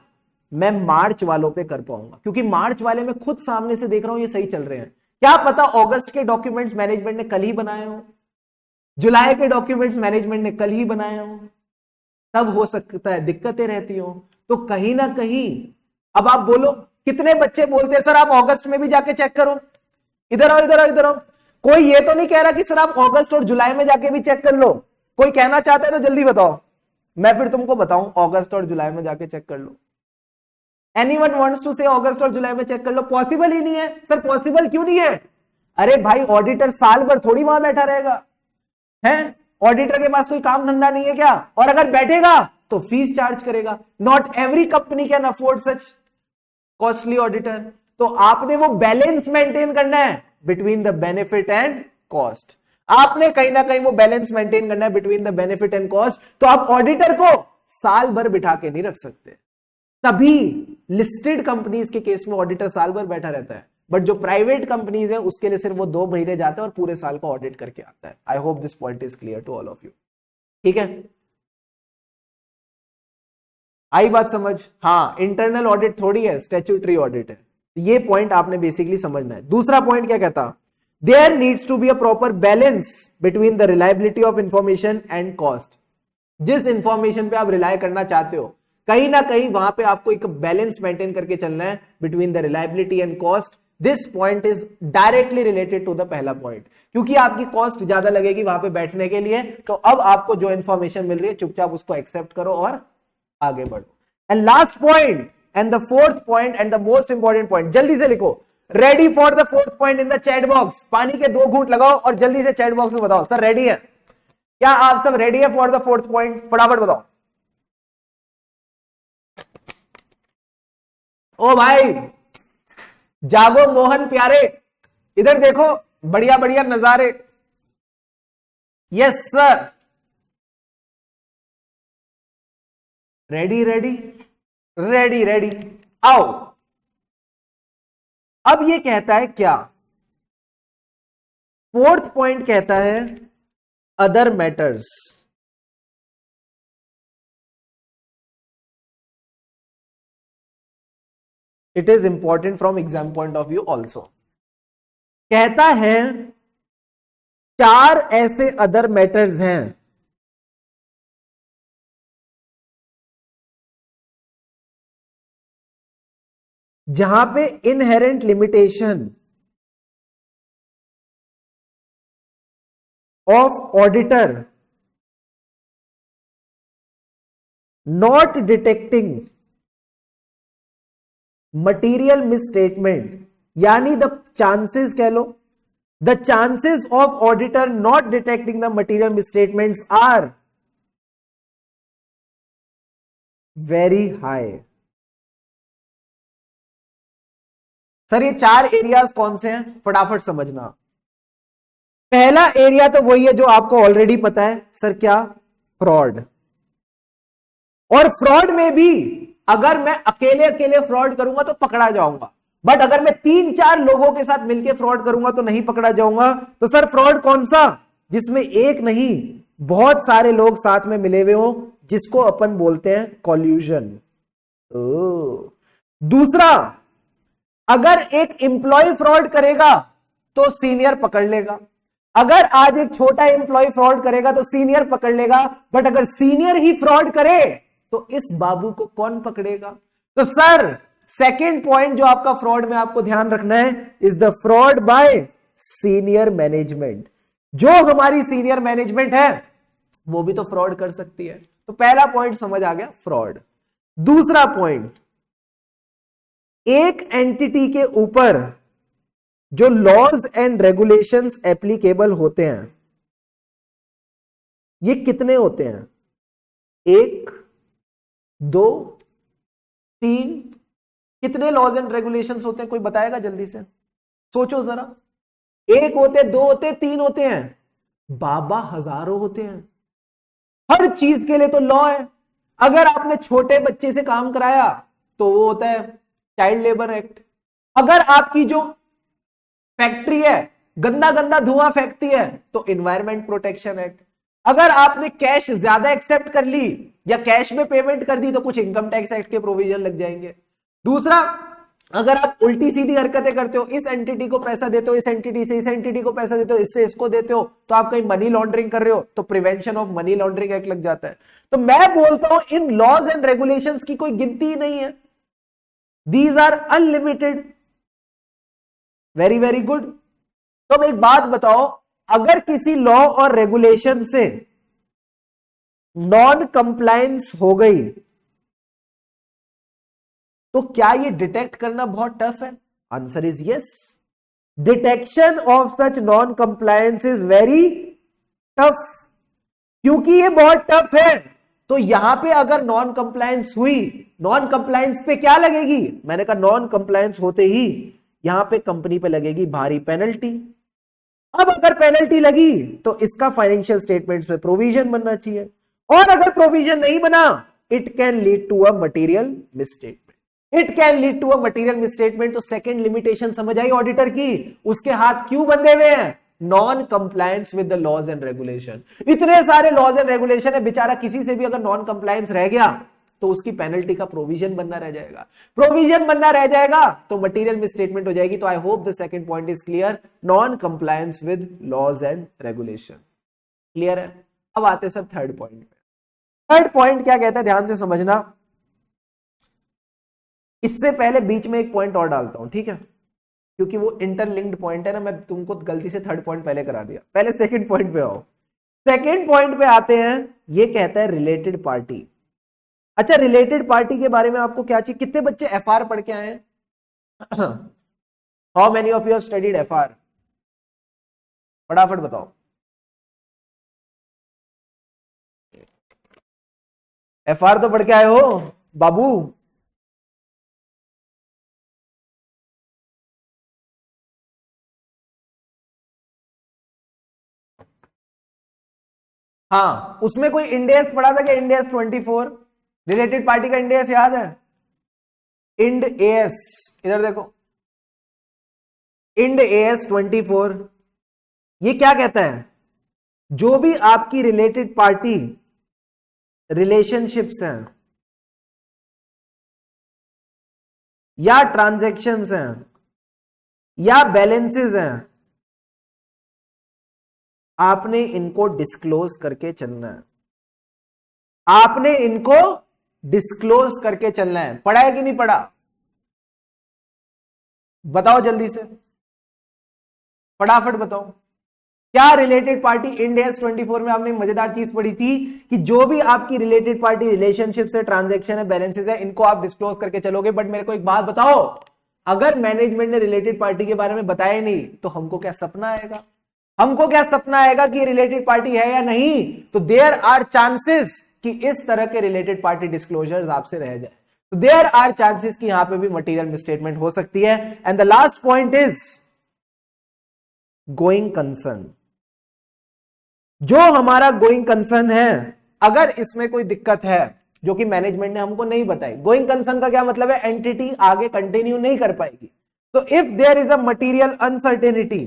मैं मार्च वालों पे कर पाऊंगा, क्योंकि मार्च वाले में खुद सामने से देख रहा हूं ये सही चल रहे हैं। क्या पता अगस्त के डॉक्यूमेंट्स मैनेजमेंट ने कल ही बनाए हो, जुलाई के डॉक्यूमेंट्स मैनेजमेंट ने कल ही बनाए हो, तब हो सकता है दिक्कतें रहती हो। तो कहीं ना कहीं अब आप बोलो, कितने बच्चे बोलते हैं सर आप अगस्त में भी जाके चेक करो, इधर आओ इधर आओ इधर आओ। कोई ये तो नहीं कह रहा कि सर आप अगस्त और जुलाई में जाके भी चेक कर लो, कोई कहना चाहता है तो जल्दी बताओ, मैं फिर तुमको बताऊं अगस्त और जुलाई में जाके चेक कर लो। एनीवन वांट्स टू से अगस्त और जुलाई में चेक कर लो? पॉसिबल ही नहीं है। सर पॉसिबल क्यों नहीं है? अरे भाई ऑडिटर साल भर थोड़ी वहां बैठा रहेगा, है? ऑडिटर के पास कोई काम धंधा नहीं है क्या? और अगर बैठेगा तो फीस चार्ज करेगा। Not every company can afford such costly auditor. तो आपने वो बैलेंस मेंटेन करना है between the benefit and cost. आपने कहीं ना कहीं वो बैलेंस मेंटेन करना है between the benefit and cost. तो आप ऑडिटर को साल भर बिठा के नहीं रख सकते। तभी लिस्टेड कंपनीज के केस में ऑडिटर साल भर बैठा रहता है, बट जो प्राइवेट कंपनीज है उसके लिए सिर्फ वो 2 महीने जाता है और पूरे साल का ऑडिट करके आता है। I hope this point is clear to all of you. ठीक है, आई बात समझ? हाँ, इंटरनल ऑडिट थोड़ी है, स्टैट्यूटरी ऑडिट है। ये पॉइंट आपने बेसिकली समझना है। दूसरा पॉइंट क्या कहता? There needs to be a proper balance between the reliability of information and cost. जिस इंफॉर्मेशन पे आप रिलाय करना चाहते हो, कहीं ना कहीं वहां पे आपको एक बैलेंस मेंटेन करके चलना है between the reliability and cost. This point is directly related to the पहला पॉइंट, क्योंकि आपकी कॉस्ट ज्यादा लगेगी वहां पे बैठने के लिए। तो अब आपको जो इंफॉर्मेशन मिल रही है चुपचाप उसको एक्सेप्ट करो और आगे बढ़ो। And last point and the fourth point and the most important point, जल्दी से लिखो, ready for the fourth point in the chat box. पानी के 2 घूंट लगाओ और जल्दी से चैट बॉक्स में बताओ सर रेडी है क्या? आप सब रेडी है फॉर द फोर्थ पॉइंट? फटाफट बताओ। ओ भाई जागो मोहन प्यारे, इधर देखो, बढ़िया बढ़िया नजारे। Yes sir, ready ready ready ready, आओ। अब ये कहता है क्या? फोर्थ पॉइंट कहता है other matters. It is important from exam point of view also. कहता है 4 ऐसे अदर मैटर्स हैं जहां पे inherent limitation of auditor not detecting material misstatement, यानी द चांसेस कह लो, the chances of auditor not detecting the material misstatements are very high. Sir ये 4 एरियाज कौन से हैं, फटाफट समझना। पहला एरिया तो वही है जो आपको ऑलरेडी पता है सर, क्या, फ्रॉड। और फ्रॉड में भी अगर मैं अकेले अकेले फ्रॉड करूंगा तो पकड़ा जाऊंगा, बट अगर मैं 3-4 लोगों के साथ मिलकर फ्रॉड करूंगा तो नहीं पकड़ा जाऊंगा। तो सर फ्रॉड कौन सा, जिसमें एक नहीं बहुत सारे लोग साथ में मिले हुए हो, जिसको अपन बोलते हैं कॉल्यूजन। दूसरा, अगर एक एम्प्लॉय फ्रॉड करेगा तो सीनियर पकड़ लेगा। अगर आज एक छोटा एम्प्लॉय फ्रॉड करेगा तो सीनियर पकड़ लेगा, बट अगर सीनियर ही फ्रॉड करे तो इस बाबू को कौन पकड़ेगा। तो सर सेकंड पॉइंट जो आपका फ्रॉड में आपको ध्यान रखना है is the fraud bye senior management. जो हमारी सीनियर मैनेजमेंट है वो भी तो फ्रॉड कर सकती है। तो पहला पॉइंट समझ आ गया, फ्रॉड। दूसरा पॉइंट, एक एंटिटी के ऊपर जो लॉज एंड रेगुलेशंस एप्लीकेबल होते हैं ये कितने होते हैं, 1, 2, 3, कितने लॉज एंड रेगुलेशंस होते हैं, कोई बताएगा जल्दी से, सोचो जरा। 1 होते, 2 होते, 3 होते हैं, बाबा हजारों होते हैं। हर चीज के लिए तो लॉ है। अगर आपने छोटे बच्चे से काम कराया तो वो होता है चाइल्ड लेबर एक्ट। अगर आपकी जो फैक्ट्री है गंदा गंदा धुआं फेंकती है तो इन्वायरमेंट प्रोटेक्शन एक्ट। अगर आपने कैश ज्यादा एक्सेप्ट कर ली या कैश में पेमेंट कर दी तो कुछ इनकम टैक्स एक्ट के प्रोविजन लग जाएंगे। दूसरा, अगर आप उल्टी सीधी हरकतें करते हो, इस एंटिटी को पैसा देते हो, इस एंटिटी से इस एंटिटी को पैसा देते हो, इससे इसको देते हो, तो आप कहीं मनी लॉन्ड्रिंग कर रहे हो तो prevention of money laundering act लग जाता है। तो मैं बोलता हूं इन लॉज एंड रेगुलेशंस की कोई गिनती ही नहीं है। These are unlimited. Very very good. तो अब एक बात बताओ, अगर किसी लॉ और रेगुलेशन से नॉन कंप्लायंस हो गई तो क्या ये डिटेक्ट करना बहुत टफ है? Answer is yes. Detection of such non compliance is very tough. क्योंकि ये बहुत टफ है तो यहां पे अगर नॉन कंप्लायंस हुई, नॉन कंप्लायंस पे क्या लगेगी, मैंने कहा नॉन कंप्लायंस होते ही यहां पे कंपनी पे लगेगी भारी पेनल्टी। अब अगर पेनल्टी लगी तो इसका फाइनेंशियल स्टेटमेंट्स में प्रोविजन बनना चाहिए, और अगर प्रोविजन नहीं बना it can lead to a material misstatement. It can lead to a material misstatement. तो सेकंड लिमिटेशन समझ आई ऑडिटर की, उसके हाथ क्यों बंधे हुए हैं, non compliance with the laws and regulation. इतने सारे लॉज एंड रेगुलेशन है, बेचारा किसी से भी अगर नॉन कंप्लायंस रह गया तो उसकी पेनल्टी का प्रोविजन बनना रह जाएगा। प्रोविजन बनना रह जाएगा तो मटेरियल मिसस्टेटमेंट हो जाएगी। तो I hope the second point is clear, non compliance with laws and regulation. Clear है? अब आते हैं सब थर्ड पॉइंट पे। थर्ड पॉइंट क्या कहता है, ध्यान से समझना। इससे पहले बीच में एक पॉइंट और डालता हूं, ठीक है, क्योंकि वो इंटरलिंक्ड पॉइंट है ना, मैं तुमको गलती से थर्ड पॉइंट पहले करा दिया। पहले सेकंड पॉइंट पे आओ। सेकंड पॉइंट पे आते हैं, ये कहता है रिलेटेड पार्टी। अच्छा, रिलेटेड पार्टी के बारे में आपको क्या चाहिए? कितने बच्चे एफआर पढ़ के आए हैं? How many of you have studied FR? फटाफट बताओ। एफआर तो पढ़ के आए हो बाबू? हाँ, उसमें कोई इंडेस पढ़ा था क्या? इंडेस 24 रिलेटेड पार्टी का इंडेस याद है? इंड एएस, इधर देखो, इंड एएस 24। ये क्या कहता है? जो भी आपकी रिलेटेड पार्टी रिलेशनशिप्स हैं या ट्रांजैक्शंस हैं या बैलेंसेस हैं, आपने इनको डिस्क्लोज करके चलना है। आपने इनको डिस्क्लोज करके चलना है। पढ़ा है कि नहीं पढ़ा? बताओ जल्दी से, फटाफट बताओ। क्या रिलेटेड पार्टी इंड एस 24 में आपने मजेदार चीज पढ़ी थी कि जो भी आपकी रिलेटेड पार्टी रिलेशनशिप है, ट्रांजैक्शन है, बैलेंसेस है, इनको आप डिस्क्लोज करके चलोगे। बट मेरे को एक बात बताओ, अगर मैनेजमेंट ने रिलेटेड पार्टी के बारे में बताया नहीं तो हमको क्या सपना आएगा? हमको क्या सपना आएगा कि रिलेटेड पार्टी है या नहीं? तो देयर आर चांसेस कि इस तरह के रिलेटेड पार्टी डिस्क्लोजर्स आपसे रह जाए। तो देयर आर चांसेस कि यहां पे भी मटेरियल मिसस्टेटमेंट हो सकती है। And the last point is going concern. जो हमारा गोइंग कंसर्न है, अगर इसमें कोई दिक्कत है जो कि मैनेजमेंट ने हमको नहीं बताई, गोइंग कंसर्न का क्या मतलब है? एंटिटी आगे कंटिन्यू नहीं कर पाएगी। तो if there is a material uncertainty,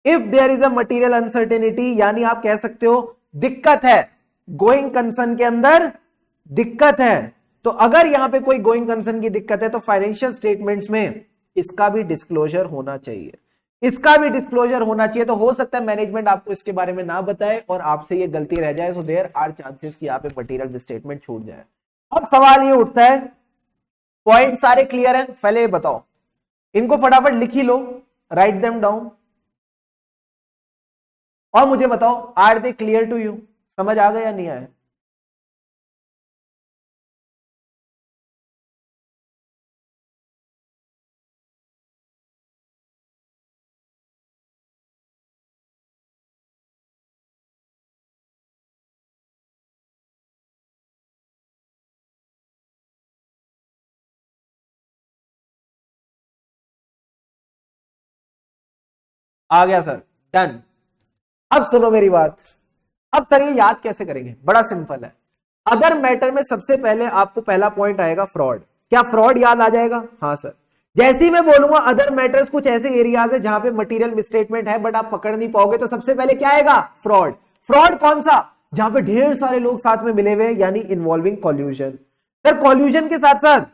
if there is a material uncertainty, यानी आप कह सकते हो दिक्कत है, गोइंग कंसर्न के अंदर दिक्कत है। तो अगर यहां पे कोई गोइंग कंसर्न की दिक्कत है तो फाइनेंशियल स्टेटमेंट्स में इसका भी डिस्क्लोजर होना चाहिए, इसका भी डिस्क्लोजर होना चाहिए। तो हो सकता है मैनेजमेंट आपको इसके बारे में ना बताए और आपसे ये गलती रह जाए। सो देयर आर चांसेस कि यहां पे मटेरियल स्टेटमेंट छूट जाए। अब सवाल ये उठता है, पॉइंट सारे क्लियर हैं? पहले ये बताओ, इनको फटाफट लिख ही लो, राइट देम डाउन, और मुझे बताओ are they clear to you? समझ आ गया या नहीं आया? आ गया सर, डन। अब सुनो मेरी बात। अब सर ये याद कैसे करेंगे? बड़ा सिंपल है। अदर मैटर में सबसे पहले आपको पहला पॉइंट आएगा फ्रॉड। क्या फ्रॉड याद आ जाएगा? हाँ सर। जैसे ही मैं बोलूंगा अदर मैटर्स, कुछ ऐसे एरियाज है जहां पे मटेरियल मिसस्टेटमेंट है बट आप पकड़ नहीं पाओगे, तो सबसे पहले क्या आएगा? फ्रॉड। फ्रॉड कौन सा? जहां पे ढेर सारे लोग साथ में मिले हुए, यानी इन्वॉल्विंग कॉल्यूजन। सर कॉल्यूजन के साथ साथ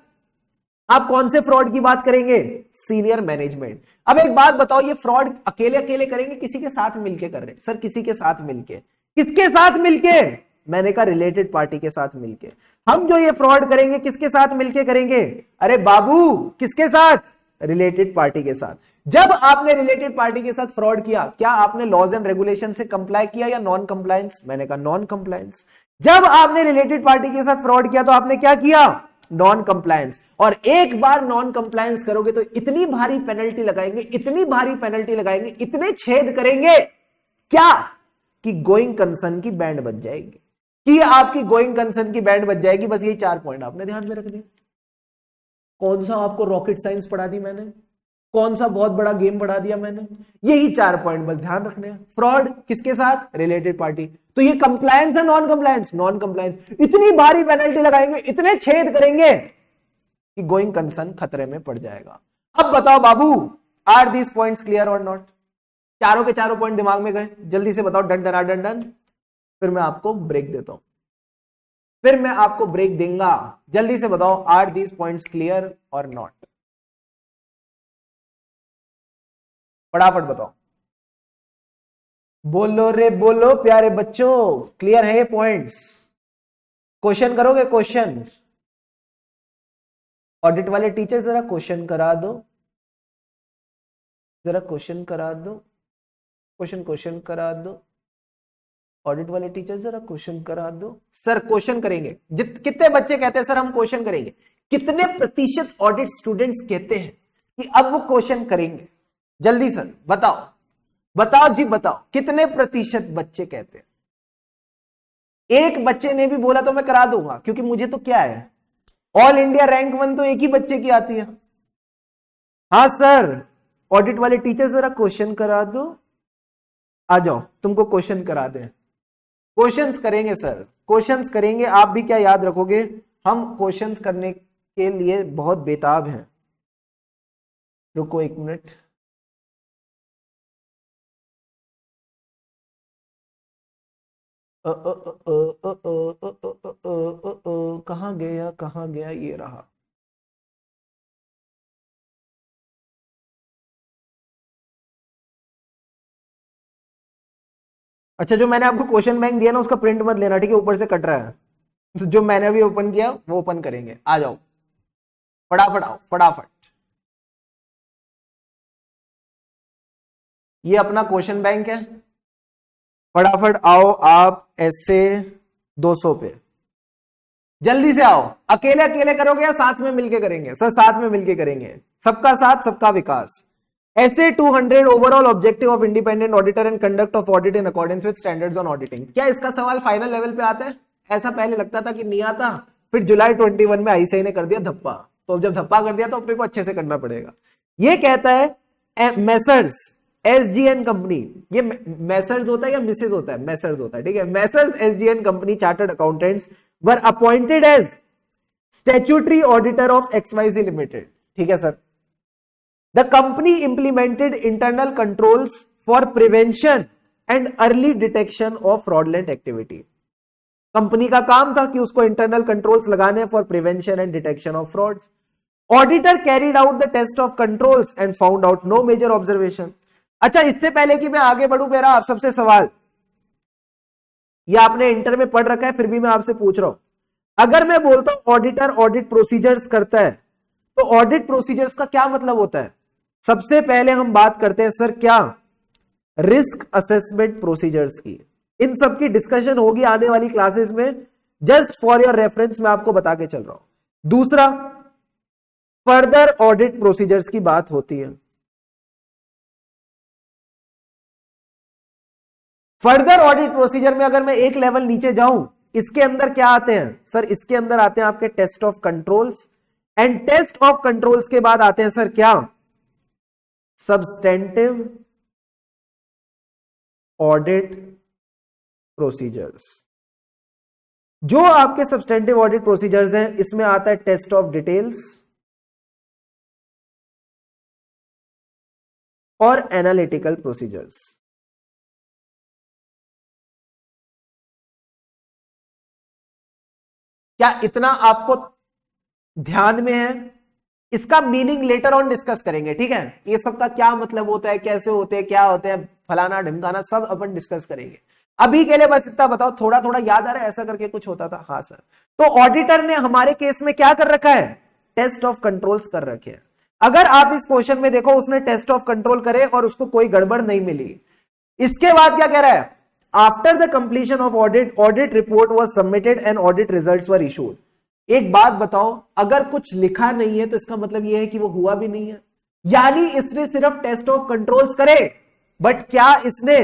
आप कौन से फ्रॉड की बात करेंगे? Senior management. अब एक बात बताओ, ये फ्रॉड अकेले अकेले करेंगे, किसी के साथ मिलके कर रहे हैं? सर किसी के साथ मिलके। किसके साथ मिलके? मैंने कहा रिलेटेड पार्टी के साथ मिलके। हम जो ये फ्रॉड करेंगे किसके साथ मिलके करेंगे? अरे बाबू, किसके साथ? रिलेटेड पार्टी के साथ। जब आपने रिलेटेड पार्टी के साथ फ्रॉड किया, क्या आपने लॉज एंड रेगुलेशन से कंप्लाई किया या नॉन कंप्लायंस? मैंने कहा नॉन कंप्लायंस। जब आपने रिलेटेड पार्टी के साथ फ्रॉड किया तो आपने क्या किया? Non compliance. और एक बार नॉन कंप्लायंस करोगे तो इतनी भारी पेनल्टी लगाएंगे, इतनी भारी पेनल्टी लगाएंगे, इतने छेद करेंगे क्या कि गोइंग कंसर्न की बैंड बज जाएगी, कि आपकी गोइंग कंसर्न की बैंड बज जाएगी। बस यही 4 पॉइंट आपने ध्यान में रखने। कौन सा आपको रॉकेट साइंस पढ़ा दी मैंने? कौन सा बहुत बड़ा गेम पढ़ा दिया मैंने? यही 4 पॉइंट बस ध्यान रखने हैं। फ्रॉड किसके साथ? Related party. तो ये कंप्लायंस है नॉन कंप्लायंस? Non compliance. इतनी भारी पेनल्टी लगाएंगे, इतने छेद करेंगे कि गोइंग कंसर्न खतरे में पड़ जाएगा। अब बताओ बाबू, आर दीज पॉइंट्स क्लियर और नॉट? चारों के चारों पॉइंट दिमाग में गए? जल्दी से बताओ, डन डन डन डन। फिर मैं आपको ब्रेक देता हूं, फिर मैं आपको ब्रेक दूंगा। जल्दी से बताओ, आर दीज पॉइंट्स क्लियर और नॉट? फटाफट बताओ, बोलो रे बोलो प्यारे बच्चों, क्लियर है ये पॉइंट्स? क्वेश्चन करोगे? क्वेश्चन ऑडिट वाले टीचर जरा क्वेश्चन करा दो, जरा क्वेश्चन करा दो, क्वेश्चन क्वेश्चन करा दो। ऑडिट वाले टीचर जरा क्वेश्चन करा दो। सर क्वेश्चन करेंगे। कितने बच्चे कहते हैं सर हम क्वेश्चन करेंगे? कितने प्रतिशत ऑडिट स्टूडेंट्स कहते हैं कि अब वो क्वेश्चन करेंगे? जल्दी सर बताओ, बताओ जी बताओ, कितने प्रतिशत बच्चे कहते हैं? एक बच्चे ने भी बोला तो मैं करा दूंगा, क्योंकि मुझे तो क्या है, ऑल इंडिया रैंक 1 तो एक ही बच्चे की आती है। हाँ सर, ऑडिट वाले टीचर जरा क्वेश्चन करा दो। आ जाओ, तुमको क्वेश्चन करा दें। क्वेश्चंस करेंगे सर, क्वेश्चंस करेंगे। आप भी क्या याद रखोगे? हम क्वेश्चंस करने के लिए बहुत बेताब हैं। रुको 1 मिनट। कहाँ गया, कहाँ गया? ये रहा। अच्छा, जो मैंने आपको क्वेश्चन बैंक दिया ना उसका प्रिंट मत लेना, ठीक है, ऊपर से कट रहा है। तो जो मैंने अभी ओपन किया वो ओपन करेंगे, आ जाओ फटाफट आओ फटाफट। ये अपना क्वेश्चन बैंक है, फटाफट आओ आप ऐसे 200 पे, जल्दी से आओ। अकेले अकेले करोगे या साथ में मिलके करेंगे? सर साथ में मिलके करेंगे, सबका साथ सबका विकास। ऐसे 200 overall objective of independent auditor and conduct of audit in accordance with standards on auditing. क्या इसका सवाल फाइनल लेवल पे आता है? ऐसा पहले लगता था कि नहीं आता, फिर जुलाई 21 में आईसीआई ने कर दिया धप्पा, तो जब धप्पा कर दिया तो अपने को अच्छे से करना पड़ेगा। ये कहता है मेसर्स एसजीएन कंपनी, ये मेसर्स होता है या मिसेस होता है? मेसर्स होता है, ठीक है। Messrs SGN company chartered accountants were appointed as statutory auditor of XYG limited, ठीक है sir. The company implemented internal controls for prevention and early detection of fraudulent activity. Company का काम था कि उसको इंटरनल कंट्रोल्स लगाने for prevention and detection of frauds. Auditor carried out the test of controls and found out no major observation. अच्छा, इससे पहले कि मैं आगे बढ़ूं, मेरा आप सबसे सवाल, ये आपने इंटर में पढ़ रखा है फिर भी मैं आपसे पूछ रहा हूं, अगर मैं बोलता हूं ऑडिटर ऑडिट प्रोसीजर्स करता है, तो ऑडिट प्रोसीजर्स का क्या मतलब होता है? सबसे पहले हम बात करते हैं सर क्या, रिस्क असेसमेंट प्रोसीजर्स की। इन सब की डिस्कशन होगी आने वाली क्लासेस में, जस्ट फॉर योर रेफरेंस मैं आपको बता के चल रहा हूं। दूसरा, फर्दर ऑडिट प्रोसीजर्स की बात होती है। फर्दर ऑडिट प्रोसीजर में अगर मैं एक लेवल नीचे जाऊं, इसके अंदर क्या आते हैं सर? इसके अंदर आते हैं आपके test of controls, and test of controls के बाद आते हैं सर क्या, सब्सटेंटिव ऑडिट प्रोसीजर्स। जो आपके सब्सटेंटिव ऑडिट प्रोसीजर्स हैं, इसमें आता है टेस्ट ऑफ डिटेल्स और एनालिटिकल प्रोसीजर्स। क्या इतना आपको ध्यान में है? इसका मीनिंग लेटर ऑन डिस्कस करेंगे, ठीक है। ये सब का क्या मतलब होता है, कैसे होते हैं, क्या होते हैं, फलाना ढिमकाना, सब अपन डिस्कस करेंगे। अभी के लिए बस इतना बताओ, थोड़ा थोड़ा याद आ रहा है ऐसा करके कुछ होता था? हाँ सर। तो ऑडिटर ने हमारे केस में क्या कर रखा है? टेस्ट ऑफ कंट्रोल्स कर रखे हैं। अगर आप इस क्वेश्चन में देखो, उसने टेस्ट ऑफ कंट्रोल करे और उसको कोई गड़बड़ नहीं मिली। इसके बाद क्या कह रहा है? After the completion of audit, audit report was submitted and audit results were issued. एक बात बताओ, अगर कुछ लिखा नहीं है तो इसका मतलब यह है कि वो हुआ भी नहीं है, यानी इसने सिर्फ टेस्ट ऑफ कंट्रोल्स करे, बट क्या इसने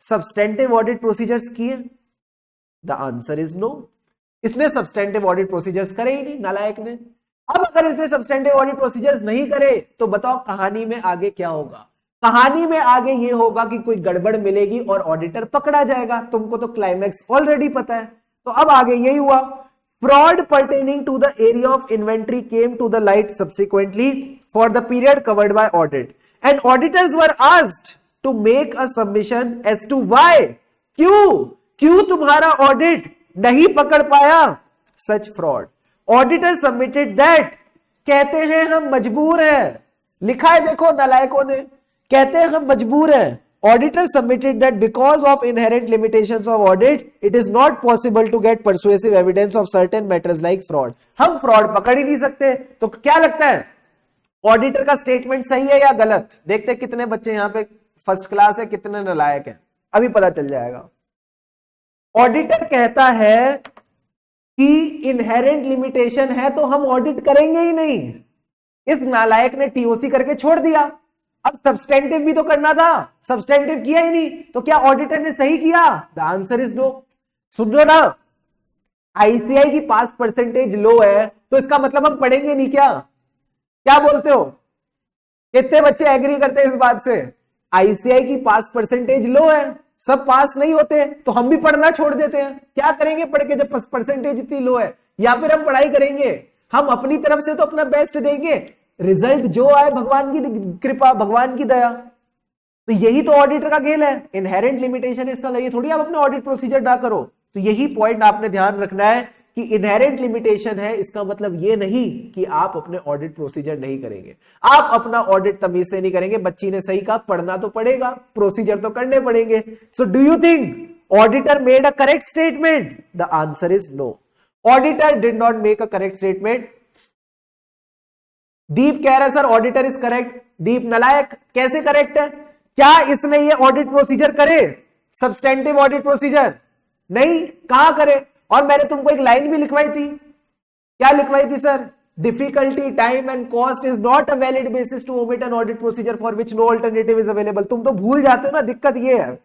सब्सटेंटिव ऑडिट प्रोसीजर्स किए? The answer is no. इसने सब्सटेंटिव ऑडिट प्रोसीजर्स करे ही नहीं, नालायक ने। अब अगर इसने सब्सटेंटिव ऑडिट प्रोसीजर्स नहीं करे तो बताओ कहानी में आगे क्या होगा? कहानी में आगे ये होगा कि कोई गड़बड़ मिलेगी और ऑडिटर पकड़ा जाएगा। तुमको तो क्लाइमैक्स ऑलरेडी पता है। तो अब आगे यही हुआ, fraud pertaining to the area of inventory came to the light subsequently for the period covered by audit, and auditors were asked to make a submission as to why, क्यों तुम्हारा audit नहीं पकड़ पाया such fraud. Auditor submitted that, कहते हैं हम मजबूर हैं, लिखा है देखो नालायकों ने, कहते हैं हम मजबूर हैं। Auditor submitted that because of inherent limitations of audit, it is not possible to get persuasive evidence of certain matters like fraud. हम फ्रॉड पकड़ ही नहीं सकते। तो क्या लगता है, ऑडिटर का स्टेटमेंट सही है या गलत? देखते हैं कितने बच्चे यहां पे फर्स्ट क्लास है, कितने नालायक हैं, अभी पता चल जाएगा। ऑडिटर कहता है कि इनहेरेंट लिमिटेशन है तो हम ऑडिट करेंगे ही नहीं। इस नालायक ने टीओसी करके छोड़ दिया। अब सब्सटेंटिव भी तो करना था, सब्सटेंटिव किया ही नहीं, तो क्या ऑडिटर ने सही किया? The answer is no. सुनो ना, आईसीआई की पास परसेंटेज लो है तो इसका मतलब हम पढ़ेंगे नहीं क्या? क्या बोलते हो? कितने बच्चे एग्री करते हैं इस बात से? आईसीआई की पास परसेंटेज लो है, सब पास नहीं होते, तो हम भी पढ़ना छोड़ देते हैं। क्या करेंगे पढ़ के जब परसेंटेज इतनी लो है? या फिर हम पढ़ाई करेंगे, हम अपनी तरफ से तो अपना बेस्ट देंगे, रिजल्ट जो आए भगवान की कृपा, भगवान की दया। तो यही तो ऑडिटर का खेल है। इनहेरेंट लिमिटेशन इसका ये थोड़ी आप अपने ऑडिट प्रोसीजर ना करो। तो यही पॉइंट आपने ध्यान रखना है कि इनहेरेंट लिमिटेशन है, इसका मतलब ये नहीं कि आप अपने ऑडिट प्रोसीजर नहीं करेंगे। आप अपना ऑडिट तमीज से नहीं करेंगे। बच्ची ने सही कहा, पढ़ना तो पड़ेगा, प्रोसीजर तो करने पड़ेंगे। So do you think auditor made a correct statement? The answer is no, auditor did not make a correct statement. Deep कह रहा है sir auditor is correct. Deep नलायक, कैसे करेक्ट है? क्या इसने ये ऑडिट प्रोसीजर करे? सब्सटेंटिव ऑडिट प्रोसीजर नहीं, कहां करे? और मैंने तुमको एक लाइन भी लिखवाई थी, क्या लिखवाई थी sir? Difficulty, time and cost is not a valid basis to omit an audit procedure for which no alternative is available. तुम तो भूल जाते हो ना, दिक्कत ये है,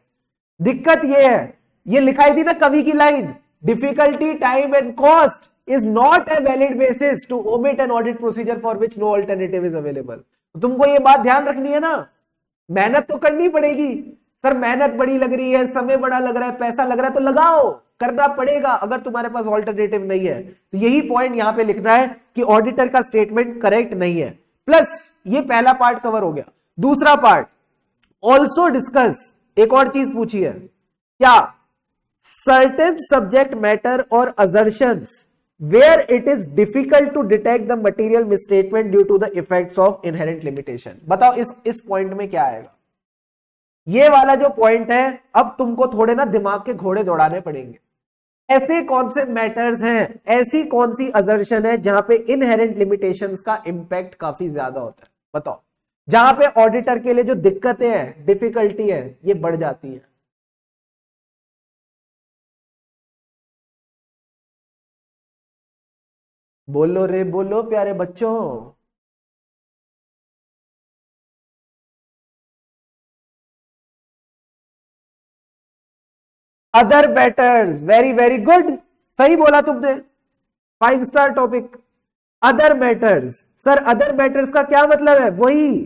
दिक्कत ये है। ये लिखाई थी ना कवि की line, difficulty, time and cost is not a valid basis to omit an audit procedure for which no alternative is available। तुमको ये बात ध्यान रखनी है ना, मेहनत तो करनी पड़ेगी। सर मेहनत बड़ी लग रही है, समय बड़ा लग रहा है, पैसा लग रहा है, तो लगाओ, करना पड़ेगा अगर तुम्हारे पास ऑल्टरनेटिव नहीं है। तो यही पॉइंट यहां पे लिखना है कि ऑडिटर का स्टेटमेंट करेक्ट नहीं है। प्लस ये पहला पार्ट कवर हो गया। दूसरा पार्ट ऑल्सो डिस्कस, एक और चीज पूछी है, क्या सर्टेन सब्जेक्ट मैटर और assertions where it is difficult to detect the material misstatement due to the effects of inherent limitation। बताओ इस पॉइंट में क्या आएगा? ये वाला जो पॉइंट है, अब तुमको थोड़े ना दिमाग के घोड़े दौड़ाने पड़ेंगे। ऐसे कौन से मैटर्स हैं, ऐसी कौन सी असर्शन है जहां पे इनहेरेंट लिमिटेशंस का इंपैक्ट काफी ज्यादा होता है? बताओ, जहां पे ऑडिटर के लिए जो दिक्कतें हैं, डिफिकल्टी है, ये बढ़ जाती है। बोलो रे बोलो प्यारे बच्चों। Other matters, very very good, सही बोला तुमने, 5 star topic. Other matters, sir other matters का क्या मतलब है? वही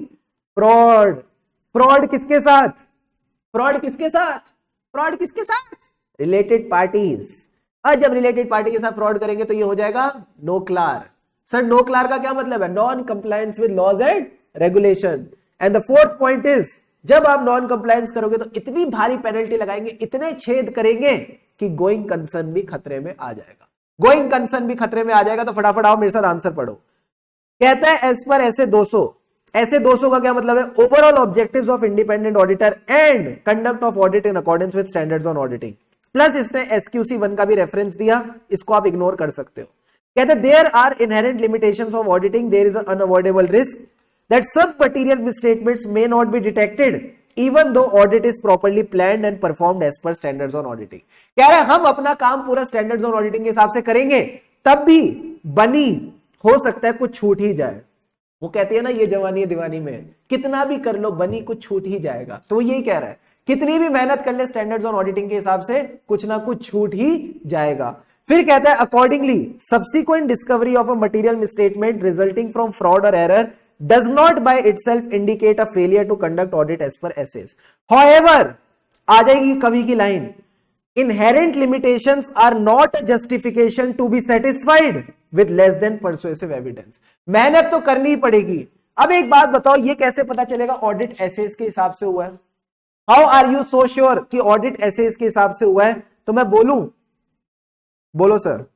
फ्रॉड। फ्रॉड किसके साथ? फ्रॉड किसके साथ? फ्रॉड किसके साथ? Related parties. और जब रिलेटेड पार्टी के साथ फ्रॉड करेंगे तो ये हो जाएगा NOCLAR. Sir NOCLAR का क्या मतलब है? Non compliance with laws and regulation. And the fourth point is, जब आप नॉन कंप्लायंस करोगे तो इतनी भारी पेनल्टी लगाएंगे, इतने छेद करेंगे कि गोइंग कंसर्न भी खतरे में आ जाएगा। गोइंग कंसर्न भी खतरे में आ जाएगा। तो फटाफट आओ मेरे साथ आंसर पढ़ो। कहता है एज पर ऐसे 200, ऐसे 200 का क्या मतलब है? Overall objectives of independent auditor and conduct of audit in accordance with standards on auditing. Plus इसने एसक्यूसी 1 का भी रेफरेंस दिया, इसको आप इग्नोर कर सकते हो। कहते हैं there are inherent limitations of auditing, there is an unavoidable risk that some material misstatements may not be detected even though audit is properly planned and performed as per standards on auditing. कह रहे हैं हम अपना काम पूरा standards on auditing के हिसाब से करेंगे, तब भी बनी हो सकता है कुछ छूट ही जाए। वो कहती है ना ये जवानी दीवानी में, कितना भी कर लो बनी कुछ छूट ही जाएगा। तो यही कह रहा है, कितनी भी मेहनत कर ले स्टैंडर्ड्स ऑन ऑडिटिंग के हिसाब से कुछ ना कुछ छूट ही जाएगा। फिर कहता है accordingly subsequent discovery of a material misstatement resulting from fraud और error does not by itself indicate a failure to conduct audit as per essays. However, आ जाएगी कवि की line, inherent limitations are not a justification to be satisfied with less than persuasive evidence। मेहनत तो करनी ही पड़ेगी। अब एक बात बताओ, ये कैसे पता चलेगा ऑडिट एसेस के हिसाब से हुआ है? How are you so sure कि ऑडिट एसेस के हिसाब से हुआ है? तो मैं बोलूं, बोलो सर,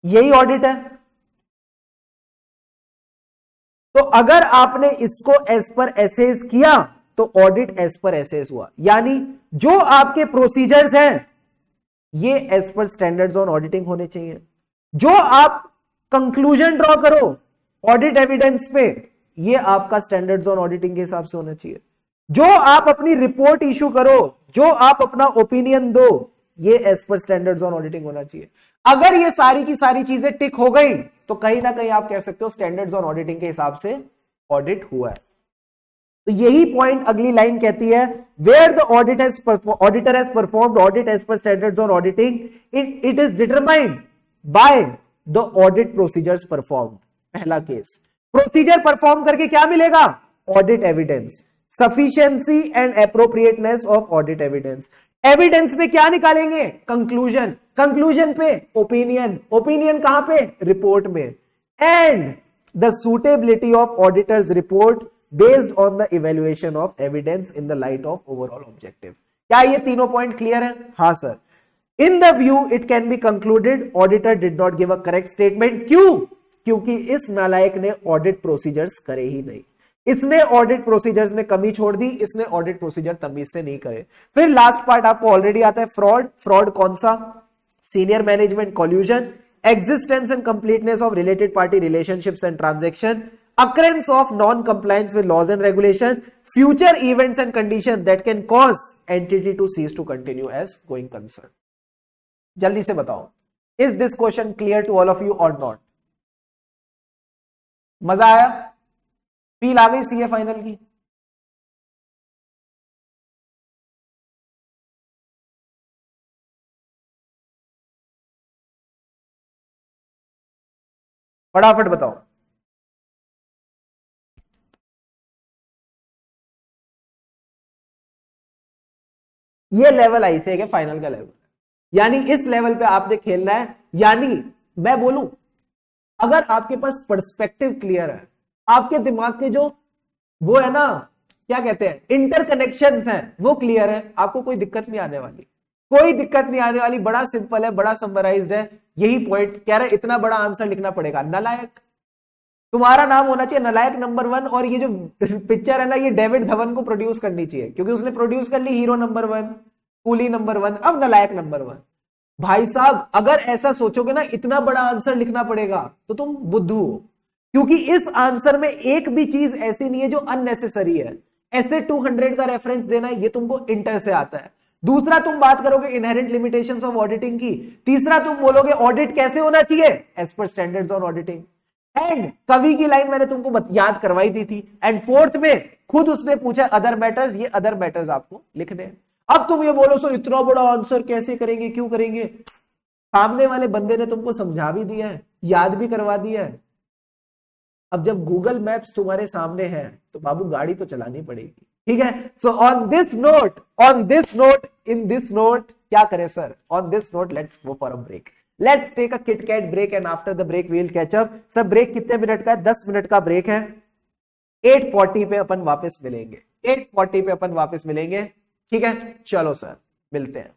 यही ऑडिट है। तो अगर आपने इसको एज पर एसेस किया तो ऑडिट एज पर एसेस हुआ, यानी जो आपके प्रोसीजर्स हैं ये as per standards on auditing होने चाहिए। जो आप कंक्लूजन ड्रॉ करो ऑडिट एविडेंस पे, ये आपका स्टैंडर्ड्स ऑन ऑडिटिंग के हिसाब से होना चाहिए। जो आप अपनी रिपोर्ट इशू करो, जो आप अपना ओपिनियन दो, ये as per standards on auditing होना चाहिए। अगर ये सारी की सारी चीजें टिक हो गई तो कहीं ना कहीं आप कह सकते हो स्टैंडर्ड्स ऑन ऑडिटिंग के हिसाब से ऑडिट हुआ है। तो यही पॉइंट अगली लाइन कहती है, where the auditor has performed audit as per standards on auditing it is determined by the audit procedures performed. पहला केस, प्रोसीजर परफॉर्म करके क्या मिलेगा? Audit evidence, sufficiency and appropriateness of audit evidence. Evidence पे क्या निकालेंगे? कंक्लूजन, कंक्लूजन पे opinion, opinion कहां पे? रिपोर्ट में। And the suitability of auditor's report based on the evaluation of evidence in the light of overall objective. क्या ये तीनों पॉइंट क्लियर है? हाँ sir. In the view it can be concluded auditor did not give a correct statement. क्यों? क्योंकि इस नालायक ने ऑडिट प्रोसीजर्स करे ही नहीं। इसने ऑडिट प्रोसीजर्स में कमी छोड़ दी, इसने ऑडिट प्रोसीजर तमीज से नहीं करे। फिर लास्ट पार्ट आपको ऑलरेडी आता है, फ्रॉड। फ्रॉड कौन सा? Senior management collusion, existence and completeness of related party relationships and transaction, occurrence of non-compliance with laws and regulation, future events and conditions that can cause entity to cease to continue as going concern. जल्दी से बताओ, is this question clear to all of you or not? मजा आया? Feel आ गई CA final की? फटाफट बताओ। ये लेवल आईसीए के फाइनल का लेवल, यानी इस लेवल पे आपने खेलना है। यानी मैं बोलूं, अगर आपके पास पर्सपेक्टिव क्लियर है, आपके दिमाग के जो वो है ना, क्या कहते हैं, इंटरकनेक्शंस हैं, वो क्लियर है, आपको कोई दिक्कत नहीं आने वाली। कोई दिक्कत नहीं आने वाली। बड़ा सिंपल है, बड़ा समराइज्ड है। यही पॉइंट कह रहा है, इतना बड़ा आंसर लिखना पड़ेगा। नालायक, तुम्हारा नाम होना चाहिए नालायक नंबर 1। और ये जो पिक्चर है ना, ये डेविड धवन को प्रोड्यूस करनी चाहिए, क्योंकि उसने प्रोड्यूस कर ली हीरो नंबर 1, कूली नंबर 1, अब नालायक नंबर 1। भाई साहब, अगर ऐसा सोचोगे ना इतना बड़ा आंसर लिखना पड़ेगा, तो तुम बुद्धू हो। क्योंकि इस आंसर में एक भी चीज ऐसी नहीं है जो अननेसेसरी है। ऐसे 200 का रेफरेंस देना है, ये तुमको इंटर से आता है। दूसरा, तुम बात करोगे इनहेरेंट लिमिटेशंस ऑफ ऑडिटिंग की। तीसरा, तुम बोलोगे ऑडिट कैसे होना चाहिए, as per standards on auditing. And कवि की लाइन मैंने तुमको याद करवाई दी थी। एंड फोर्थ में खुद उसने पूछा अदर मैटर्स, ये अदर मैटर्स आपको लिखने हैं। अब तुम ये बोलो सो इतना बड़ा आंसर कैसे करेंगे, क्यों करेंगे? सामने वाले बंदे ने तुमको समझा भी दिया है, याद भी करवा दिया है। अब जब गूगल मैप्स तुम्हारे सामने है, तो बाबू गाड़ी तो चलानी पड़ेगी। ठीक है। So on this note, in this note क्या करें sir? On this note let's go for a break. Let's take a kit kat break and after the break we will catch up. Sir break कितने minute का है? 10 minute का break है। 8:40 पे अपन वापस मिलेंगे। 8:40 पे अपन वापस मिलेंगे। ठीक है, चलो सर, मिलते हैं।